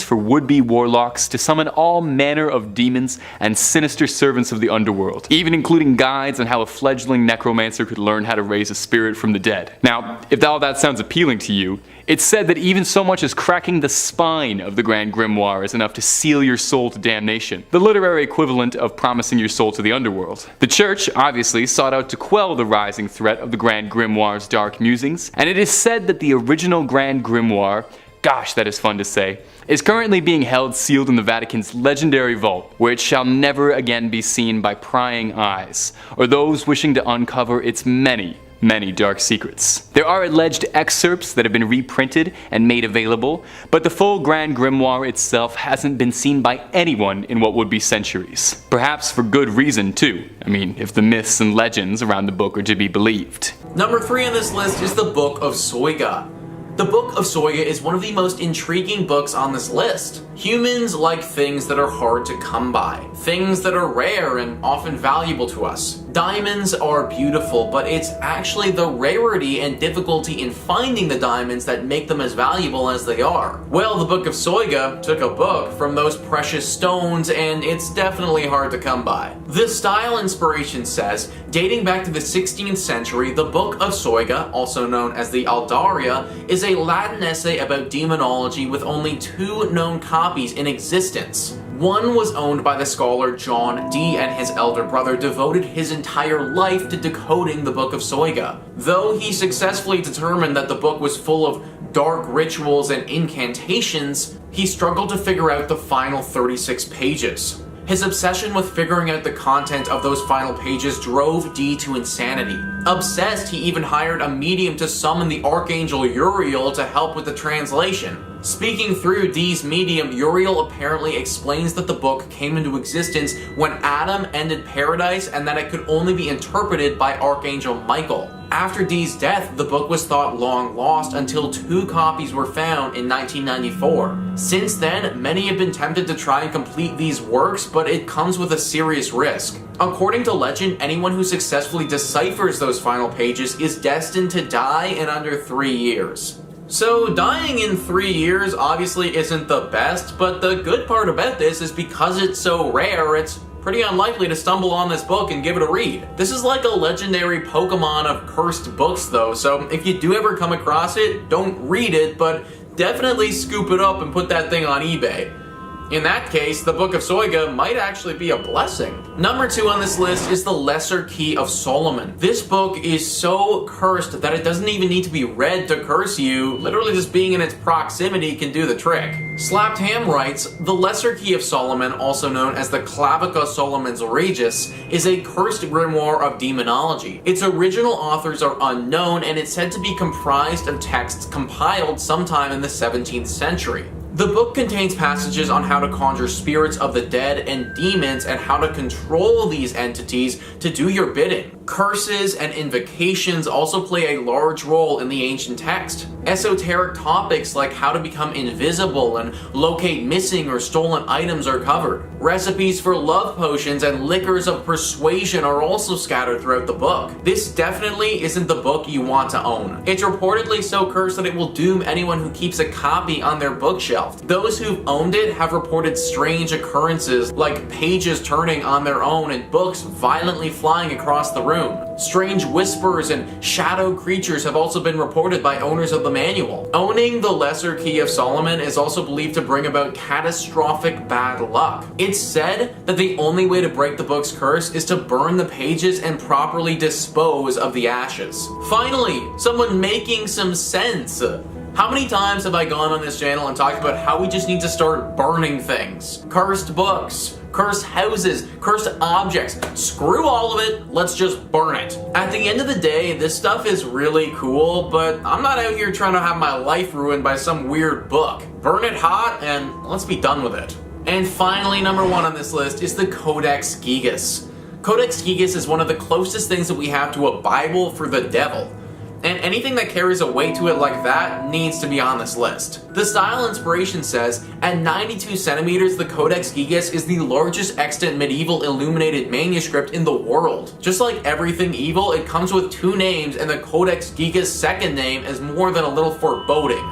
for would-be warlocks to summon all manner of demons and sinister servants of the underworld, even including guides on how a fledgling necromancer could learn how to raise a spirit from the dead. Now, if all that sounds appealing to you, it's said that even so much as cracking the spine of the Grand Grimoire is enough to seal your soul to damnation, the literary equivalent of promising your soul to the underworld. The church, obviously, sought out to quell the rising threat of the Grand Grimoire's dark musings, and it is said that the original Grand Grimoire, gosh, that is fun to say, is currently being held sealed in the Vatican's legendary vault, where it shall never again be seen by prying eyes, or those wishing to uncover its many dark secrets. There are alleged excerpts that have been reprinted and made available, but the full Grand Grimoire itself hasn't been seen by anyone in what would be centuries. Perhaps for good reason too. I mean, if the myths and legends around the book are to be believed.
Number 3 on this list is the Book of Soyga. The Book of Soyga is one of the most intriguing books on this list. Humans like things that are hard to come by, things that are rare and often valuable to us. Diamonds are beautiful, but it's actually the rarity and difficulty in finding the diamonds that make them as valuable as they are. Well, the Book of Soyga took a book from those precious stones, and it's definitely hard to come by. The style inspiration says, dating back to the 16th century, the Book of Soyga, also known as the Aldaria, is a Latin essay about demonology with only 2 known copies in existence. One was owned by the scholar John Dee, and his elder brother devoted his entire life to decoding the Book of Soyga. Though he successfully determined that the book was full of dark rituals and incantations, he struggled to figure out the final 36 pages. His obsession with figuring out the content of those final pages drove Dee to insanity. Obsessed, he even hired a medium to summon the Archangel Uriel to help with the translation. Speaking through Dee's medium, Uriel apparently explains that the book came into existence when Adam ended paradise and that it could only be interpreted by Archangel Michael. After Dee's death, the book was thought long lost until 2 copies were found in 1994. Since then, many have been tempted to try and complete these works, but it comes with a serious risk. According to legend, anyone who successfully deciphers those final pages is destined to die in under 3 years. So dying in 3 years obviously isn't the best, but the good part about this is because it's so rare, it's pretty unlikely to stumble on this book and give it a read. This is like a legendary Pokemon of cursed books though, so if you do ever come across it, don't read it, but definitely scoop it up and put that thing on eBay. In that case, the Book of Soyga might actually be a blessing. Number 2 on this list is the Lesser Key of Solomon. This book is so cursed that it doesn't even need to be read to curse you. Literally just being in its proximity can do the trick. Slapped Ham writes, the Lesser Key of Solomon, also known as the Clavica Solomon's Regis, is a cursed grimoire of demonology. Its original authors are unknown, and it's said to be comprised of texts compiled sometime in the 17th century. The book contains passages on how to conjure spirits of the dead and demons and how to control these entities to do your bidding. Curses and invocations also play a large role in the ancient text. Esoteric topics like how to become invisible and locate missing or stolen items are covered. Recipes for love potions and liquors of persuasion are also scattered throughout the book. This definitely isn't the book you want to own. It's reportedly so cursed that it will doom anyone who keeps a copy on their bookshelf. Those who've owned it have reported strange occurrences like pages turning on their own and books violently flying across the room. Strange whispers and shadow creatures have also been reported by owners of the manual. Owning the Lesser Key of Solomon is also believed to bring about catastrophic bad luck. It's said that the only way to break the book's curse is to burn the pages and properly dispose of the ashes. Finally, someone making some sense. How many times have I gone on this channel and talked about how we just need to start burning things? Cursed books, cursed houses, cursed objects. Screw all of it, let's just burn it. At the end of the day, this stuff is really cool, but I'm not out here trying to have my life ruined by some weird book. Burn it hot and let's be done with it. And finally, number 1 on this list is the Codex Gigas. Codex Gigas is one of the closest things that we have to a Bible for the devil. And anything that carries a weight to it like that needs to be on this list. The Style Inspiration says, at 92 centimeters, the Codex Gigas is the largest extant medieval illuminated manuscript in the world. Just like everything evil, it comes with 2 names, and the Codex Gigas' second name is more than a little foreboding: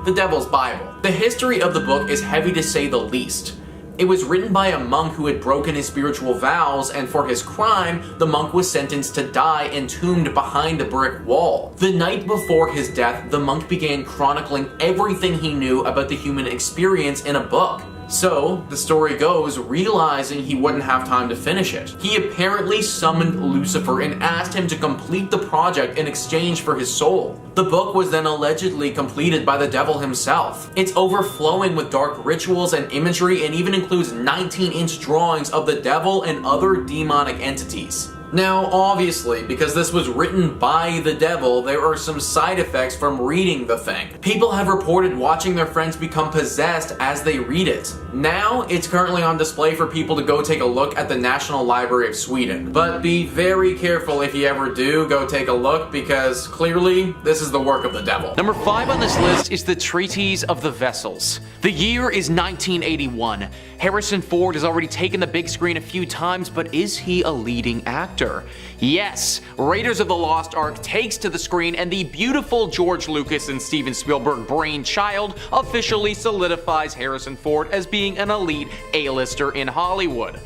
the Devil's Bible. The history of the book is heavy to say the least. It was written by a monk who had broken his spiritual vows, and for his crime, the monk was sentenced to die entombed behind a brick wall. The night before his death, the monk began chronicling everything he knew about the human experience in a book. So, the story goes, realizing he wouldn't have time to finish it, he apparently summoned Lucifer and asked him to complete the project in exchange for his soul. The book was then allegedly completed by the devil himself. It's overflowing with dark rituals and imagery, and even includes 19-inch drawings of the devil and other demonic entities. Now, obviously, because this was written by the devil, there are some side effects from reading the thing. People have reported watching their friends become possessed as they read it. Now, it's currently on display for people to go take a look at the National Library of Sweden. But be very careful if you ever do go take a look, because clearly, this is the work of the devil. Number 5 on this list is the Treatises of the Vessels. The year is 1981. Harrison Ford has already taken the big screen a few times, but is he a leading actor? Yes, Raiders of the Lost Ark takes to the screen, and the beautiful George Lucas and Steven Spielberg brainchild officially solidifies Harrison Ford as being an elite A-lister in Hollywood.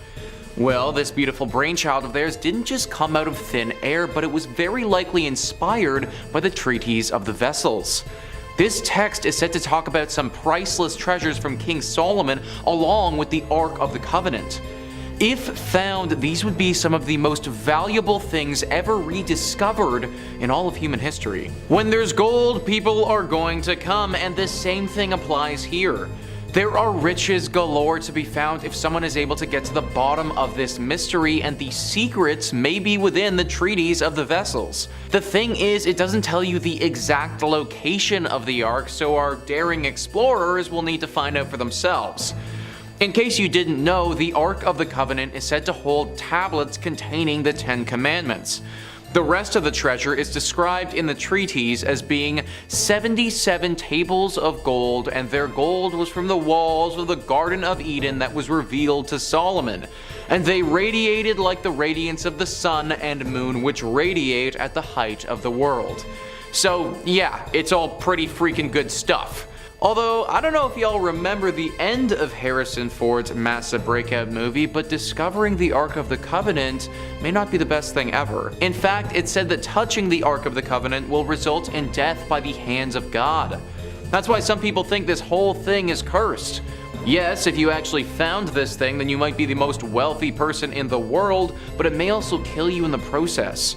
Well, this beautiful brainchild of theirs didn't just come out of thin air, but it was very likely inspired by the Treatise of the Vessels. This text is said to talk about some priceless treasures from King Solomon along with the Ark of the Covenant. If found, these would be some of the most valuable things ever rediscovered in all of human history. When there's gold, people are going to come, and the same thing applies here. There are riches galore to be found if someone is able to get to the bottom of this mystery, and the secrets may be within the Treatise of the Vessels. The thing is, it doesn't tell you the exact location of the Ark, so our daring explorers will need to find out for themselves. In case you didn't know, the Ark of the Covenant is said to hold tablets containing the 10 Commandments. The rest of the treasure is described in the treatise as being 77 tables of gold, and their gold was from the walls of the Garden of Eden that was revealed to Solomon, and they radiated like the radiance of the sun and moon which radiate at the height of the world. So yeah, it's all pretty freaking good stuff. Although, I don't know if y'all remember the end of Harrison Ford's massive breakout movie, but discovering the Ark of the Covenant may not be the best thing ever. In fact, it's said that touching the Ark of the Covenant will result in death by the hands of God. That's why some people think this whole thing is cursed. Yes, if you actually found this thing, then you might be the most wealthy person in the world, but it may also kill you in the process.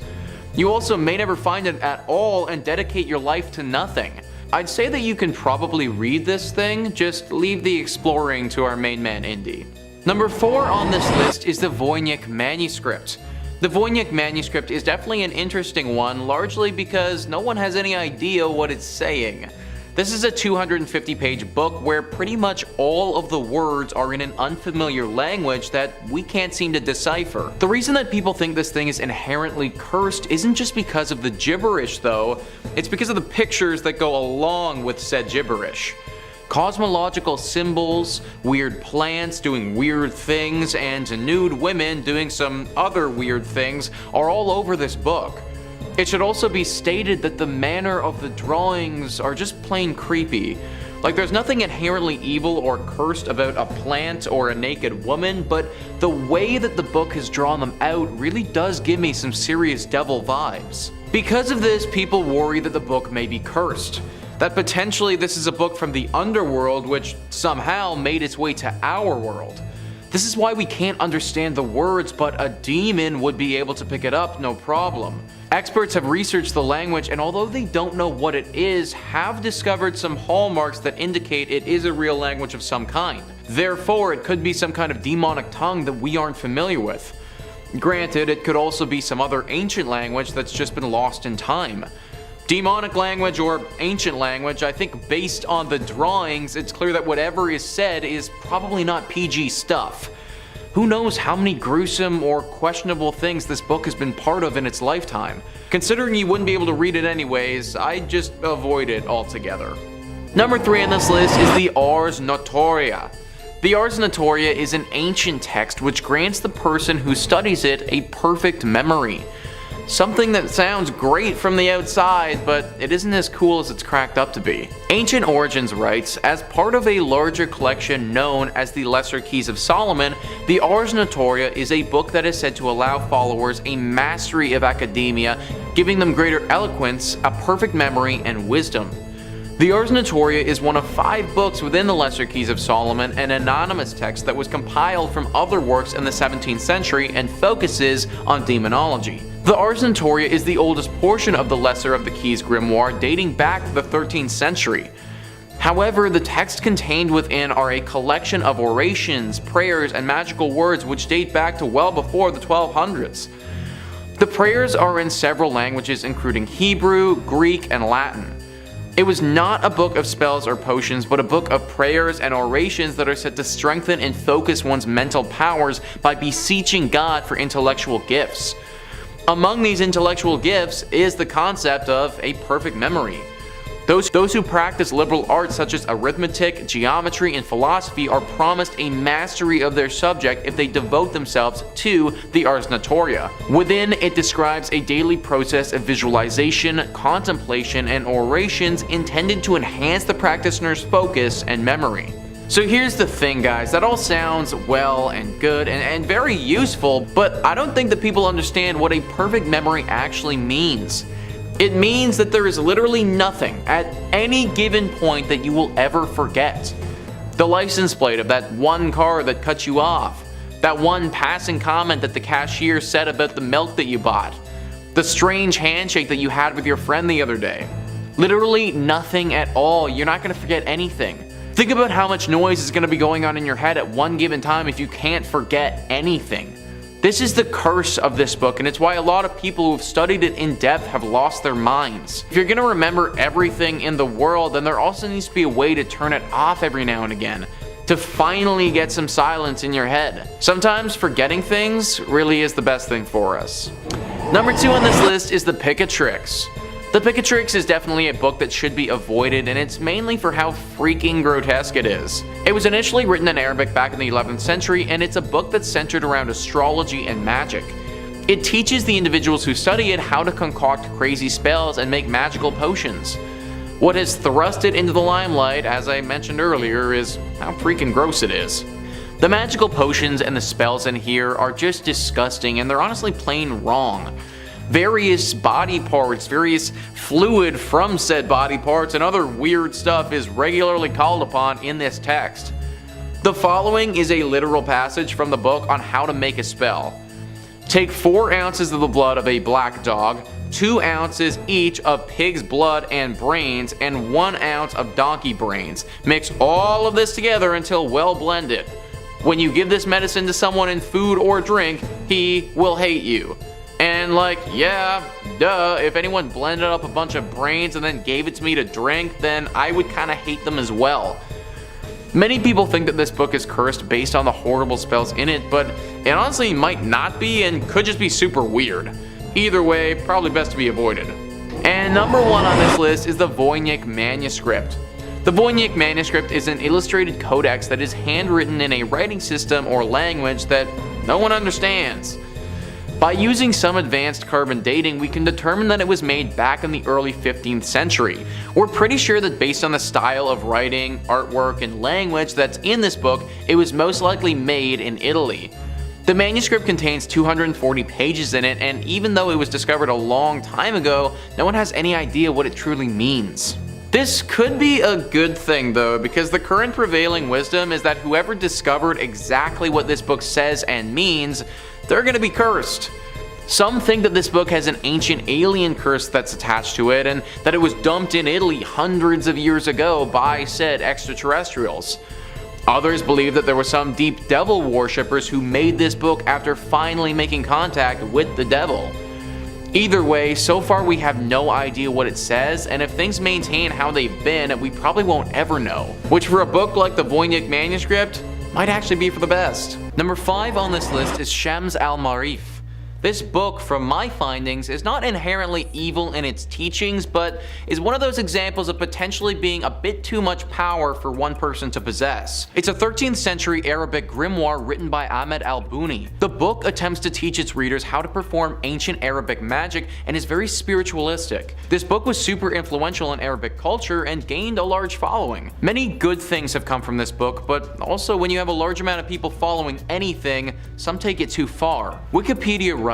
You also may never find it at all and dedicate your life to nothing. I'd say that you can probably read this thing, just leave the exploring to our main man Indy. Number 4 on this list is the Voynich manuscript. The Voynich manuscript is definitely an interesting one, largely because no one has any idea what it's saying. This is a 250-page book where pretty much all of the words are in an unfamiliar language that we can't seem to decipher. The reason that people think this thing is inherently cursed isn't just because of the gibberish though, it's because of the pictures that go along with said gibberish. Cosmological symbols, weird plants doing weird things, and nude women doing some other weird things are all over this book. It should also be stated that the manner of the drawings are just plain creepy. Like, there's nothing inherently evil or cursed about a plant or a naked woman, but the way that the book has drawn them out really does give me some serious devil vibes. Because of this, people worry that the book may be cursed. That potentially this is a book from the underworld which somehow made its way to our world. This is why we can't understand the words, but a demon would be able to pick it up, no problem. Experts have researched the language, and although they don't know what it is, have discovered some hallmarks that indicate it is a real language of some kind. Therefore, it could be some kind of demonic tongue that we aren't familiar with. Granted, it could also be some other ancient language that's just been lost in time. Demonic language or ancient language, I think based on the drawings, it's clear that whatever is said is probably not PG stuff. Who knows how many gruesome or questionable things this book has been part of in its lifetime. Considering you wouldn't be able to read it anyways, I'd just avoid it altogether. Number 3 on this list is the Ars Notoria. The Ars Notoria is an ancient text which grants the person who studies it a perfect memory. Something that sounds great from the outside, but it isn't as cool as it's cracked up to be. Ancient Origins writes, as part of a larger collection known as the Lesser Keys of Solomon, the Ars Notoria is a book that is said to allow followers a mastery of academia, giving them greater eloquence, a perfect memory, and wisdom. The Ars Notoria is one of 5 books within the Lesser Keys of Solomon, an anonymous text that was compiled from other works in the 17th century and focuses on demonology. The Ars Notoria is the oldest portion of the Lesser of the Keys grimoire, dating back to the 13th century. However, the texts contained within are a collection of orations, prayers, and magical words which date back to well before the 1200s. The prayers are in several languages including Hebrew, Greek, and Latin. It was not a book of spells or potions, but a book of prayers and orations that are said to strengthen and focus one's mental powers by beseeching God for intellectual gifts. Among these intellectual gifts is the concept of a perfect memory. Those who practice liberal arts such as arithmetic, geometry, and philosophy are promised a mastery of their subject if they devote themselves to the Ars Notoria. Within, it describes a daily process of visualization, contemplation, and orations intended to enhance the practitioner's focus and memory. So here's the thing, guys, that all sounds well and good and very useful, but I don't think that people understand what a perfect memory actually means. It means that there is literally nothing at any given point that you will ever forget. The license plate of that one car that cut you off, that one passing comment that the cashier said about the milk that you bought, the strange handshake that you had with your friend the other day. Literally nothing at all. You're not going to forget anything. Think about how much noise is going to be going on in your head at one given time if you can't forget anything. This is the curse of this book, and it's why a lot of people who have studied it in depth have lost their minds. If you're going to remember everything in the world, then there also needs to be a way to turn it off every now and again, to finally get some silence in your head. Sometimes forgetting things really is the best thing for us. Number 2 on this list is the Picatrix. The Picatrix is definitely a book that should be avoided, and it's mainly for how freaking grotesque it is. It was initially written in Arabic back in the 11th century, and it's a book that's centered around astrology and magic. It teaches the individuals who study it how to concoct crazy spells and make magical potions. What has thrust it into the limelight, as I mentioned earlier, is how freaking gross it is. The magical potions and the spells in here are just disgusting, and they're honestly plain wrong. Various body parts, various fluid from said body parts, and other weird stuff is regularly called upon in this text. The following is a literal passage from the book on how to make a spell. Take 4 ounces of the blood of a black dog, 2 ounces each of pig's blood and brains, and 1 ounce of donkey brains. Mix all of this together until well blended. When you give this medicine to someone in food or drink, he will hate you. And like, yeah, duh, if anyone blended up a bunch of brains and then gave it to me to drink, then I would kinda hate them as well. Many people think that this book is cursed based on the horrible spells in it, but it honestly might not be and could just be super weird. Either way, probably best to be avoided. And number 1 on this list is the Voynich manuscript. The Voynich manuscript is an illustrated codex that is handwritten in a writing system or language that no one understands. By using some advanced carbon dating, we can determine that it was made back in the early 15th century. We're pretty sure that based on the style of writing, artwork, and language that's in this book, it was most likely made in Italy. The manuscript contains 240 pages in it, and even though it was discovered a long time ago, no one has any idea what it truly means. This could be a good thing though, because the current prevailing wisdom is that whoever discovered exactly what this book says and means, they're gonna be cursed. Some think that this book has an ancient alien curse that's attached to it, and that it was dumped in Italy hundreds of years ago by said extraterrestrials. Others believe that there were some deep devil worshippers who made this book after finally making contact with the devil. Either way, so far we have no idea what it says, and if things maintain how they've been, we probably won't ever know. Which for a book like the Voynich manuscript, might actually be for the best. Number 5 on this list is Shems al-marif. This book, from my findings, is not inherently evil in its teachings, but is one of those examples of potentially being a bit too much power for one person to possess. It's a 13th century Arabic grimoire written by Ahmed al-Buni. The book attempts to teach its readers how to perform ancient Arabic magic and is very spiritualistic. This book was super influential in Arabic culture and gained a large following. Many good things have come from this book, but also when you have a large amount of people following anything, some take it too far. Wikipedia writes,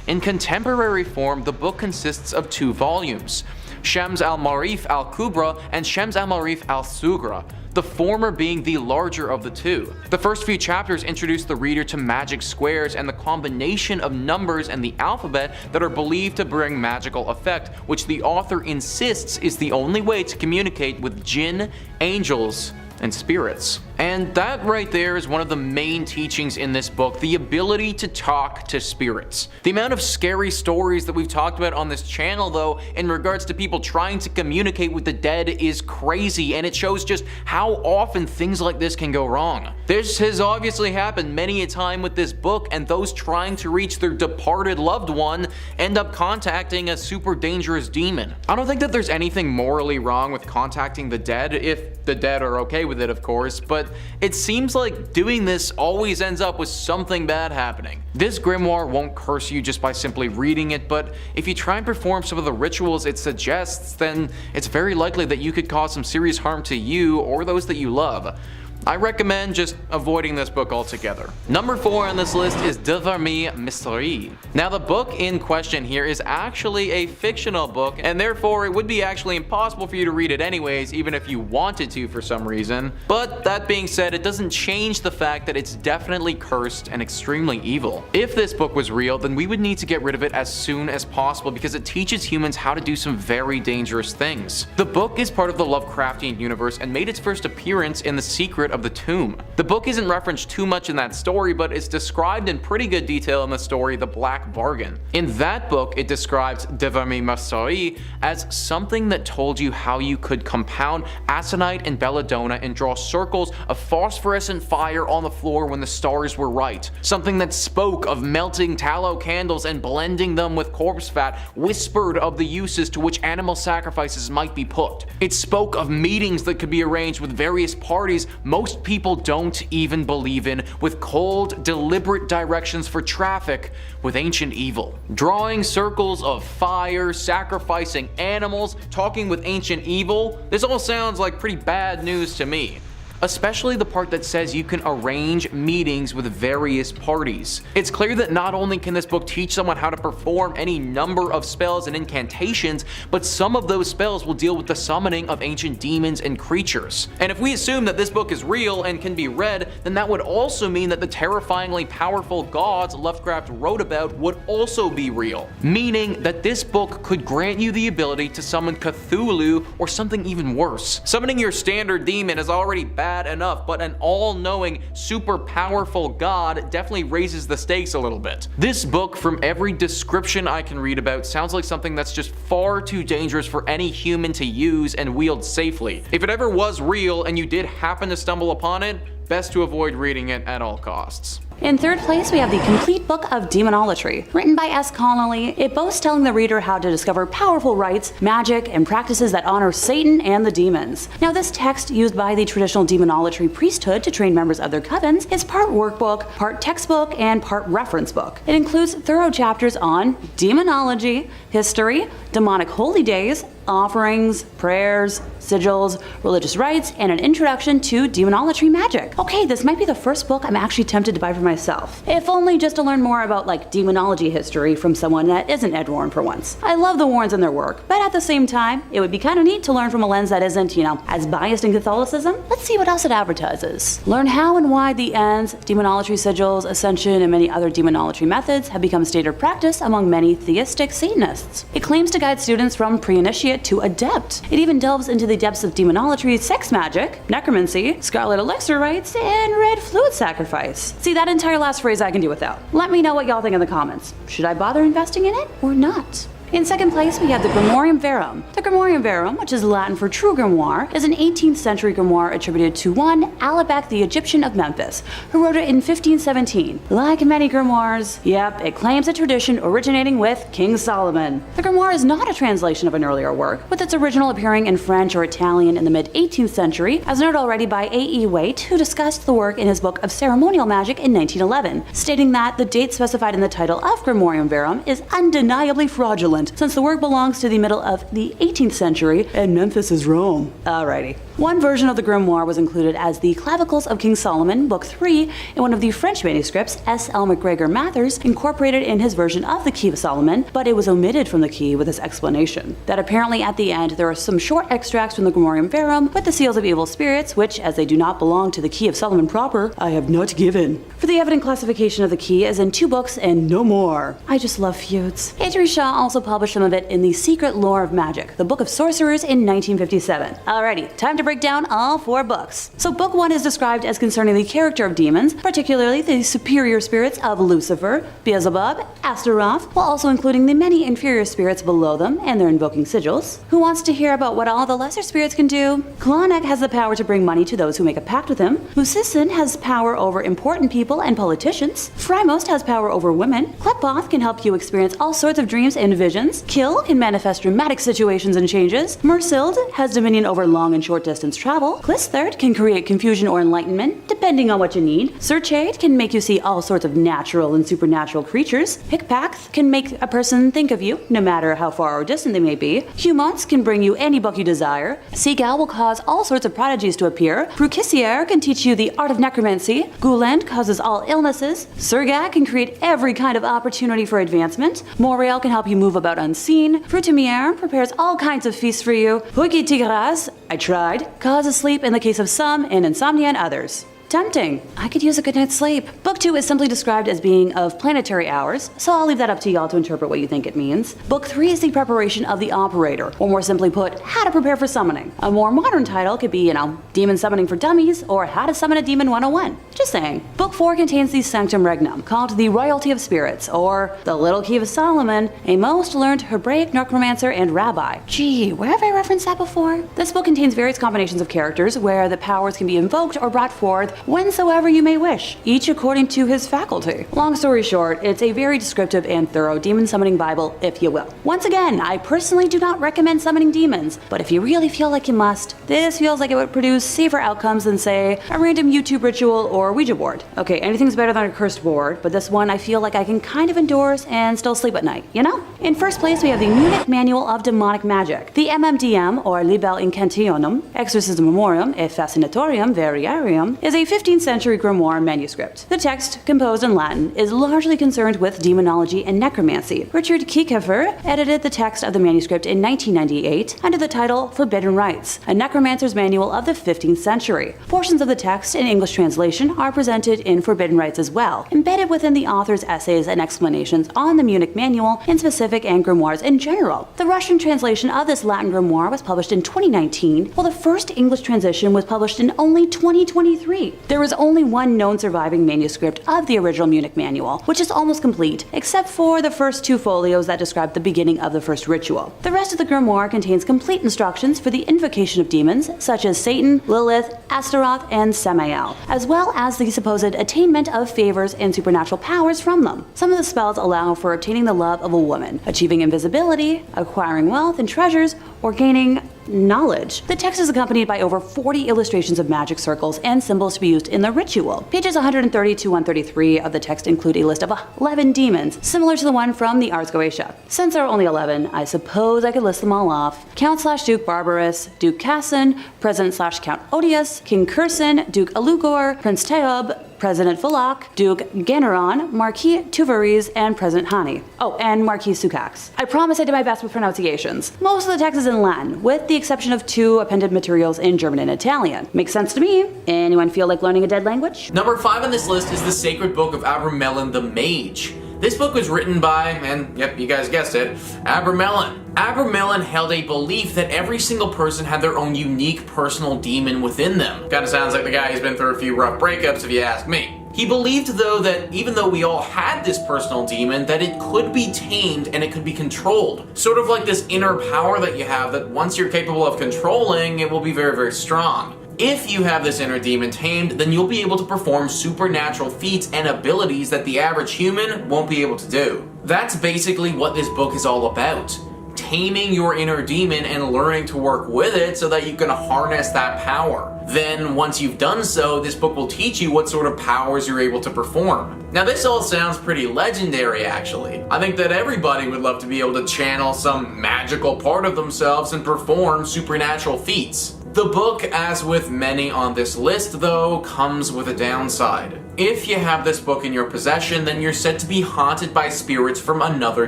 in contemporary form, the book consists of 2 volumes, Shems al-marif al-kubra and Shems al-marif al-sugra, the former being the larger of the 2. The first few chapters introduce the reader to magic squares and the combination of numbers and the alphabet that are believed to bring magical effect, which the author insists is the only way to communicate with jinn, angels, and spirits. And that right there is one of the main teachings in this book, the ability to talk to spirits. The amount of scary stories that we've talked about on this channel though, in regards to people trying to communicate with the dead is crazy, and it shows just how often things like this can go wrong. This has obviously happened many a time with this book, and those trying to reach their departed loved one end up contacting a super dangerous demon. I don't think that there's anything morally wrong with contacting the dead, if the dead are okay with it of course, but it seems like doing this always ends up with something bad happening. This grimoire won't curse you just by simply reading it, but if you try and perform some of the rituals it suggests, then it's very likely that you could cause some serious harm to you or those that you love. I recommend just avoiding this book altogether. Number 4 on this list is Deciphering Mystery. Now the book in question here is actually a fictional book, and therefore it would be actually impossible for you to read it anyways, even if you wanted to for some reason. But that being said, it doesn't change the fact that it's definitely cursed and extremely evil. If this book was real, then we would need to get rid of it as soon as possible because it teaches humans how to do some very dangerous things. The book is part of the Lovecraftian universe and made its first appearance in The Secret of the Tomb. The book isn't referenced too much in that story, but it's described in pretty good detail in the story The Black Bargain. In that book, it describes Deciphering Mystery as something that told you how you could compound aconite and belladonna and draw circles of phosphorescent fire on the floor when the stars were right. Something that spoke of melting tallow candles and blending them with corpse fat, whispered of the uses to which animal sacrifices might be put. It spoke of meetings that could be arranged with various parties, most most people don't even believe in, with cold, deliberate directions for traffic with ancient evil. Drawing circles of fire, sacrificing animals, talking with ancient evil, this all sounds like pretty bad news to me. Especially the part that says you can arrange meetings with various parties. It's clear that not only can this book teach someone how to perform any number of spells and incantations, but some of those spells will deal with the summoning of ancient demons and creatures. And if we assume that this book is real and can be read, then that would also mean that the terrifyingly powerful gods Lovecraft wrote about would also be real. Meaning that this book could grant you the ability to summon Cthulhu or something even worse. Summoning your standard demon is already bad enough, but an all-knowing, super powerful god definitely raises the stakes a little bit. This book, from every description I can read about, sounds like something that's just far too dangerous for any human to use and wield safely. If it ever was real and you did happen to stumble upon it, best to avoid reading it at all costs.
In third place, we have the complete book of Demonology. Written by S. Connolly, it boasts telling the reader how to discover powerful rites, magic, and practices that honor Satan and the demons. Now, this text, used by the traditional demonology priesthood to train members of their covens, is part workbook, part textbook, and part reference book. It includes thorough chapters on demonology, history, demonic holy days, offerings, prayers, sigils, religious rites, and an introduction to demonology magic. Okay, this might be the first book I'm actually tempted to buy for myself, if only just to learn more about demonology history from someone that isn't Ed Warren for once. I love the Warrens and their work, but at the same time, it would be kind of neat to learn from a lens that isn't, as biased in Catholicism. Let's see what else it advertises. Learn how and why the ends, demonology sigils, ascension, and many other demonology methods have become standard practice among many theistic Satanists. It claims to guide students from pre-initiate to adept. It even delves into the depths of demonology, sex magic, necromancy, scarlet elixir rites, and red fluid sacrifice. See, that entire last phrase I can do without. Let me know what y'all think in the comments. Should I bother investing in it or not? In second place, we have the Grimorium verum. The Grimorium verum, which is Latin for true grimoire, is an 18th century grimoire attributed to one Alabek the Egyptian of Memphis, who wrote it in 1517. Like many grimoires, yep, it claims a tradition originating with King Solomon. The grimoire is not a translation of an earlier work, with its original appearing in French or Italian in the mid-18th century, as noted already by A.E. Waite, who discussed the work in his book of ceremonial magic in 1911, stating that the date specified in the title of Grimorium verum is undeniably fraudulent, since the work belongs to the middle of the 18th century and Memphis is Rome. Alrighty. One version of the grimoire was included as the Clavicles of King Solomon, Book 3, in one of the French manuscripts S. L. McGregor Mathers incorporated in his version of the Key of Solomon, but it was omitted from the key with his explanation. That apparently at the end there are some short extracts from the Grimorium verum with the seals of evil spirits, which, as they do not belong to the Key of Solomon proper, I have not given. For the evident classification of the key is in 2 books and no more. I just love feuds. Adri Shaw also published some of it in The Secret Lore of Magic, the Book of Sorcerers in 1957. Alrighty, time to break down all 4 books. So book 1 is described as concerning the character of demons, particularly the superior spirits of Lucifer, Beelzebub, Astaroth, while also including the many inferior spirits below them and their invoking sigils. Who wants to hear about what all the lesser spirits can do? Klonek has the power to bring money to those who make a pact with him. Lucisin has power over important people and politicians. Frymost has power over women. Kleppoth can help you experience all sorts of dreams and visions. Kill can manifest dramatic situations and changes. Mersild has dominion over long and short distance travel. Clisthard can create confusion or enlightenment, depending on what you need. Serchade can make you see all sorts of natural and supernatural creatures. Pickpack can make a person think of you, no matter how far or distant they may be. Humans can bring you any book you desire. Seagal will cause all sorts of prodigies to appear. Brucissier can teach you the art of necromancy. Gouland causes all illnesses. Sergak can create every kind of opportunity for advancement. Moriel can help you move about unseen. Fruitimier prepares all kinds of feasts for you. Huigi Tigras, I tried, causes sleep in the case of some and insomnia in others. Tempting. I could use a good night's sleep. Book 2 is simply described as being of planetary hours, so I'll leave that up to y'all to interpret what you think it means. Book 3 is the preparation of the operator, or more simply put, how to prepare for summoning. A more modern title could be, Demon Summoning for Dummies, or How to Summon a Demon 101. Just saying. Book 4 contains the Sanctum Regnum, called the Royalty of Spirits, or the Little Key of Solomon, a most learned Hebraic necromancer and rabbi. Gee, where have I referenced that before? This book contains various combinations of characters where the powers can be invoked or brought forth whensoever you may wish, each according to his faculty. Long story short, it's a very descriptive and thorough demon summoning Bible, if you will. Once again, I personally do not recommend summoning demons, but if you really feel like you must, this feels like it would produce safer outcomes than, say, a random YouTube ritual or Ouija board. Okay, anything's better than a cursed board, but this one I feel like I can kind of endorse and still sleep at night, you know? In first place, we have the Munich Manual of Demonic Magic. The MMDM, or Liber Incantationum, Exorcism Grimorium, e Fascinatorium Variarium, is a 15th century grimoire manuscript. The text, composed in Latin, is largely concerned with demonology and necromancy. Richard Kieckhofer edited the text of the manuscript in 1998 under the title Forbidden Rites, a necromancer's manual of the 15th century. Portions of the text in English translation are presented in Forbidden Rites as well, embedded within the author's essays and explanations on the Munich Manual in specific and grimoires in general. The Russian translation of this Latin grimoire was published in 2019, while the first English translation was published in only 2023. There is only one known surviving manuscript of the original Munich Manual, which is almost complete, except for the first 2 folios that describe the beginning of the first ritual. The rest of the grimoire contains complete instructions for the invocation of demons, such as Satan, Lilith, Astaroth, and Samael, as well as the supposed attainment of favors and supernatural powers from them. Some of the spells allow for obtaining the love of a woman, achieving invisibility, acquiring wealth and treasures, or gaining knowledge. The text is accompanied by over 40 illustrations of magic circles and symbols to be used in the ritual. Pages 130 to 133 of the text include a list of 11 demons, similar to the one from the Ars Goetia. Since there are only 11, I suppose I could list them all off. Count/Duke Barbarus, Duke Cassin, President/Count Odious, King Curson, Duke Alugor, Prince Teob, President Fulak, Duke Ganeron, Marquis Tuvaris, and President Hani. Oh, and Marquis Sukax. I promise I did my best with pronunciations. Most of the text is in Latin, with the exception of 2 appended materials in German and Italian. Makes sense to me. Anyone feel like learning a dead language?
Number 5 on this list is the Sacred Book of Abramelin the Mage. This book was written by, and yep, you guys guessed it, Abramelin. Abramelin held a belief that every single person had their own unique personal demon within them. Kinda sounds like the guy who's been through a few rough breakups if you ask me. He believed though that even though we all had this personal demon, that it could be tamed and it could be controlled. Sort of like this inner power that you have that once you're capable of controlling, it will be very, very strong. If you have this inner demon tamed, then you'll be able to perform supernatural feats and abilities that the average human won't be able to do. That's basically what this book is all about. Taming your inner demon and learning to work with it so that you can harness that power. Then, once you've done so, this book will teach you what sort of powers you're able to perform. Now, this all sounds pretty legendary, actually. I think that everybody would love to be able to channel some magical part of themselves and perform supernatural feats. The book, as with many on this list, though, comes with a downside. If you have this book in your possession, then you're said to be haunted by spirits from another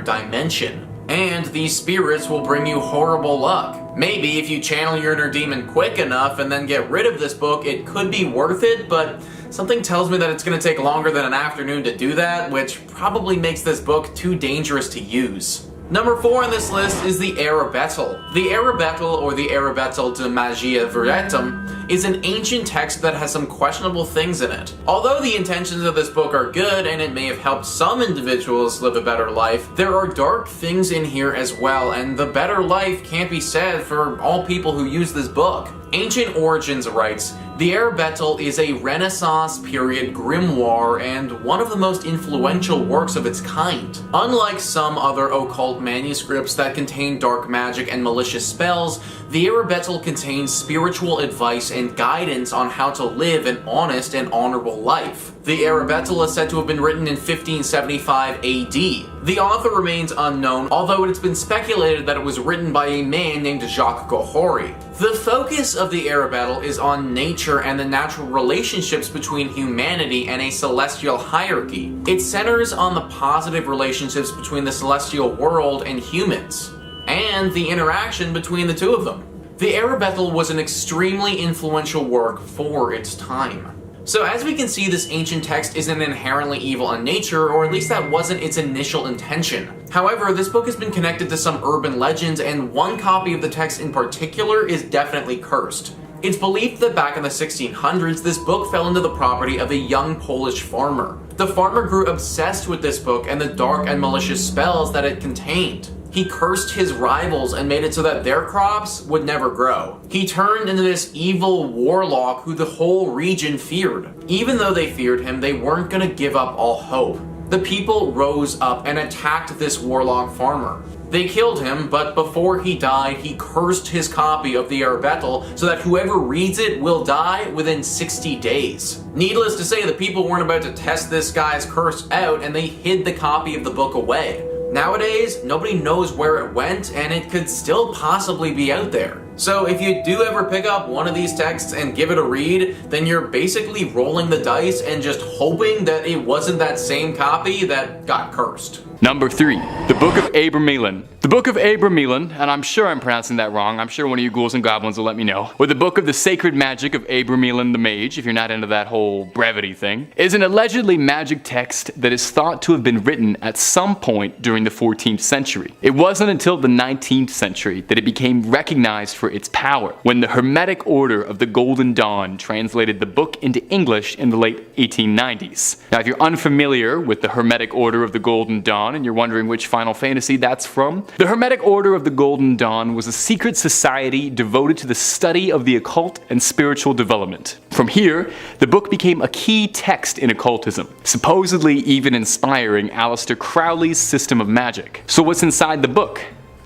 dimension. And these spirits will bring you horrible luck. Maybe if you channel your inner demon quick enough and then get rid of this book, it could be worth it, but something tells me that it's going to take longer than an afternoon to do that, which probably makes this book too dangerous to use. Number 4 on this list is the Arbatel. The Arbatel, or the Arbatel de Magia Veretum, is an ancient text that has some questionable things in it. Although the intentions of this book are good and it may have helped some individuals live a better life, there are dark things in here as well, and the better life can't be said for all people who use this book. Ancient Origins writes, the Arbatel is a Renaissance period grimoire and one of the most influential works of its kind. Unlike some other occult manuscripts that contain dark magic and malicious spells, the Arbatel contains spiritual advice and guidance on how to live an honest and honorable life. The Arbatel is said to have been written in 1575 AD. The author remains unknown, although it's been speculated that it was written by a man named Jacques Gohori. The focus of the Arbatel is on nature and the natural relationships between humanity and a celestial hierarchy. It centers on the positive relationships between the celestial world and humans, and the interaction between the two of them. The Arbatel was an extremely influential work for its time. So as we can see, this ancient text isn't inherently evil in nature, or at least that wasn't its initial intention. However, this book has been connected to some urban legends, and one copy of the text in particular is definitely cursed. It's believed that back in the 1600s, this book fell into the property of a young Polish farmer. The farmer grew obsessed with this book and the dark and malicious spells that it contained. He cursed his rivals and made it so that their crops would never grow. He turned into this evil warlock who the whole region feared. Even though they feared him, they weren't going to give up all hope. The people rose up and attacked this warlock farmer. They killed him, but before he died, he cursed his copy of the Arbatel so that whoever reads it will die within 60 days. Needless to say, the people weren't about to test this guy's curse out, and they hid the copy of the book away. Nowadays, nobody knows where it went, and it could still possibly be out there. So if you do ever pick up one of these texts and give it a read, then you're basically rolling the dice and just hoping that it wasn't that same copy that got cursed.
Number 3, the Book of Abramelin. The Book of Abramelin, and I'm sure I'm pronouncing that wrong, I'm sure one of you ghouls and goblins will let me know, or the Book of the Sacred Magic of Abramelin the Mage, if you're not into that whole brevity thing, is an allegedly magic text that is thought to have been written at some point during the 14th century. It wasn't until the 19th century that it became recognized for its power, when the Hermetic Order of the Golden Dawn translated the book into English in the late 1890s. Now, if you're unfamiliar with the Hermetic Order of the Golden Dawn, and you're wondering which Final Fantasy that's from, the Hermetic Order of the Golden Dawn was a secret society devoted to the study of the occult and spiritual development. From here, the book became a key text in occultism, supposedly even inspiring Aleister Crowley's system of magic. So what's inside the book?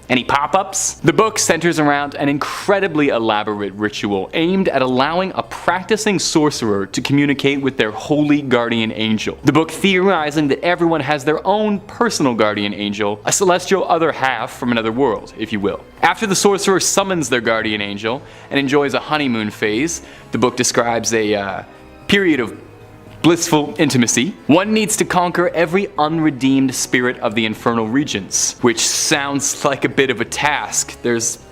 Any pop-ups? The book centers around an incredibly elaborate ritual aimed at allowing a practicing sorcerer to communicate with their holy guardian angel. The book theorizing that everyone has their own personal guardian angel, a celestial other half from another world, if you will. After the sorcerer summons their guardian angel and enjoys a honeymoon phase, the book describes a period of blissful intimacy. One needs to conquer every unredeemed spirit of the infernal regions, which sounds like a bit of a task. There's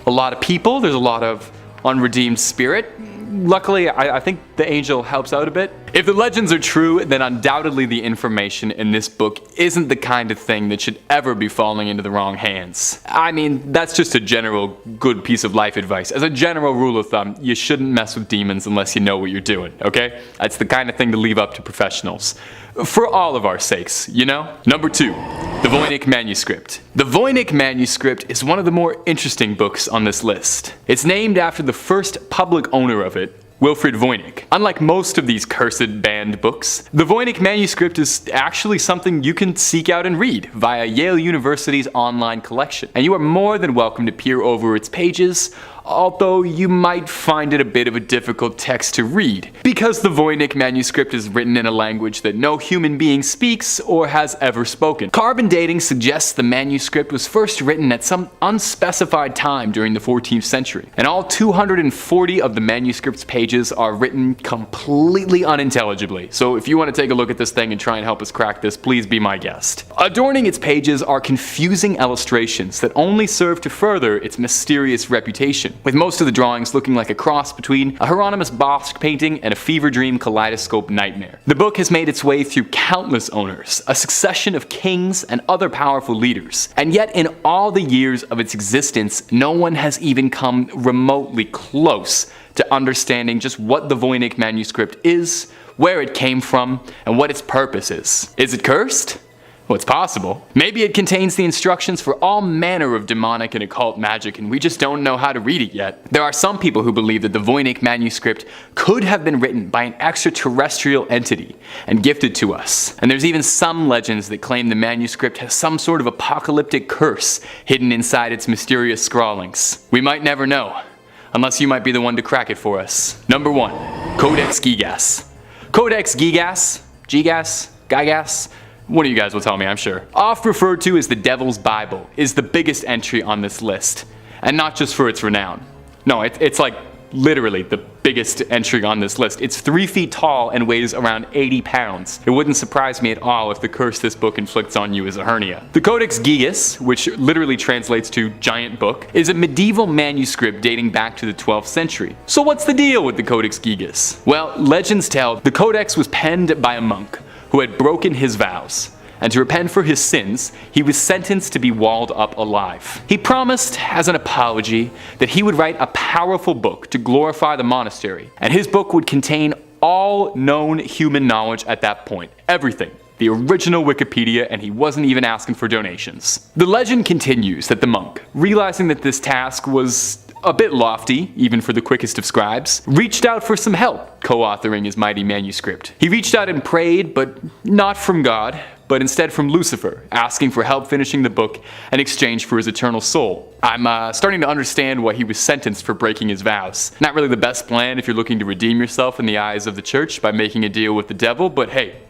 a lot of people, there's a lot of unredeemed spirit. Luckily, I think the angel helps out a bit. If the legends are true, then undoubtedly the information in this book isn't the kind of thing that should ever be falling into the wrong hands. I mean, that's just a general good piece of life advice. As a general rule of thumb, you shouldn't mess with demons unless you know what you're doing, okay? That's the kind of thing to leave up to professionals. For all of our sakes, you know? Number 2, the Voynich manuscript. The Voynich manuscript is one of the more interesting books on this list. It's named after the first public owner of it, Wilfrid Voynich. Unlike most of these cursed banned books, the Voynich manuscript is actually something you can seek out and read via Yale University's online collection, and you are more than welcome to peer over its pages, although you might find it a bit of a difficult text to read, because the Voynich manuscript is written in a language that no human being speaks or has ever spoken. Carbon dating suggests the manuscript was first written at some unspecified time during the 14th century, and all 240 of the manuscript's pages are written completely unintelligibly, so if you want to take a look at this thing and try and help us crack this, please be my guest. Adorning its pages are confusing illustrations that only serve to further its mysterious reputation, with most of the drawings looking like a cross between a Hieronymus Bosch painting and a fever dream kaleidoscope nightmare. The book has made its way through countless owners, a succession of kings and other powerful leaders, and yet in all the years of its existence, no one has even come remotely close to understanding just what the Voynich manuscript is, where it came from, and what its purpose is. Is it cursed? Well, it's possible. Maybe it contains the instructions for all manner of demonic and occult magic, and we just don't know how to read it yet. There are some people who believe that the Voynich manuscript could have been written by an extraterrestrial entity and gifted to us. And there's even some legends that claim the manuscript has some sort of apocalyptic curse hidden inside its mysterious scrawlings. We might never know, unless you might be the one to crack it for us. Number 1, Codex Gigas. Codex Gigas, Gigas, one of you guys will tell me, I'm sure. Oft referred to as the Devil's Bible, is the biggest entry on this list. And not just for its renown. No, it's like literally the biggest entry on this list. It's 3 feet tall and weighs around 80 pounds. It wouldn't surprise me at all if the curse this book inflicts on you is a hernia. The Codex Gigas, which literally translates to giant book, is a medieval manuscript dating back to the 12th century. So what's the deal with the Codex Gigas? Well, legends tell the Codex was penned by a monk who had broken his vows, and to repent for his sins, he was sentenced to be walled up alive. He promised, as an apology, that he would write a powerful book to glorify the monastery, and his book would contain all known human knowledge at that point. Everything. the original Wikipedia, and he wasn't even asking for donations. The legend continues that the monk, realizing that this task was a bit lofty, even for the quickest of scribes, reached out for some help co-authoring his mighty manuscript. He reached out and prayed, but not from God, but instead from Lucifer, asking for help finishing the book in exchange for his eternal soul. I'm starting to understand why he was sentenced for breaking his vows. Not really the best plan if you're looking to redeem yourself in the eyes of the church by making a deal with the devil, but hey,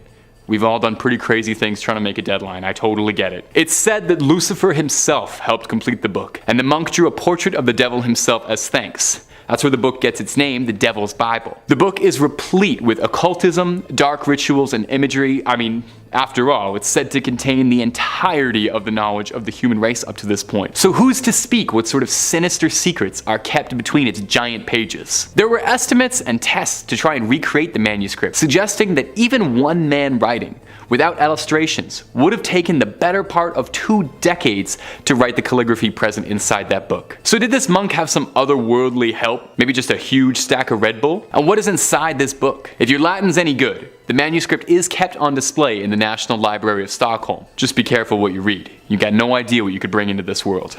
we've all done pretty crazy things trying to make a deadline. I totally get it. It's said that Lucifer himself helped complete the book, and the monk drew a portrait of the devil himself as thanks. That's where the book gets its name, the Devil's Bible. The book is replete with occultism, dark rituals, and imagery. I mean, after all, it's said to contain the entirety of the knowledge of the human race up to this point. So who's to speak what sort of sinister secrets are kept between its giant pages? There were estimates and tests to try and recreate the manuscript, suggesting that even one man writing, without illustrations, would have taken the better part of 2 decades to write the calligraphy present inside that book. So did this monk have some otherworldly help? Maybe just a huge stack of Red Bull? And what is inside this book? If your Latin's any good, the manuscript is kept on display in the National Library of Stockholm. Just be careful what you read. You got no idea what you could bring into this world.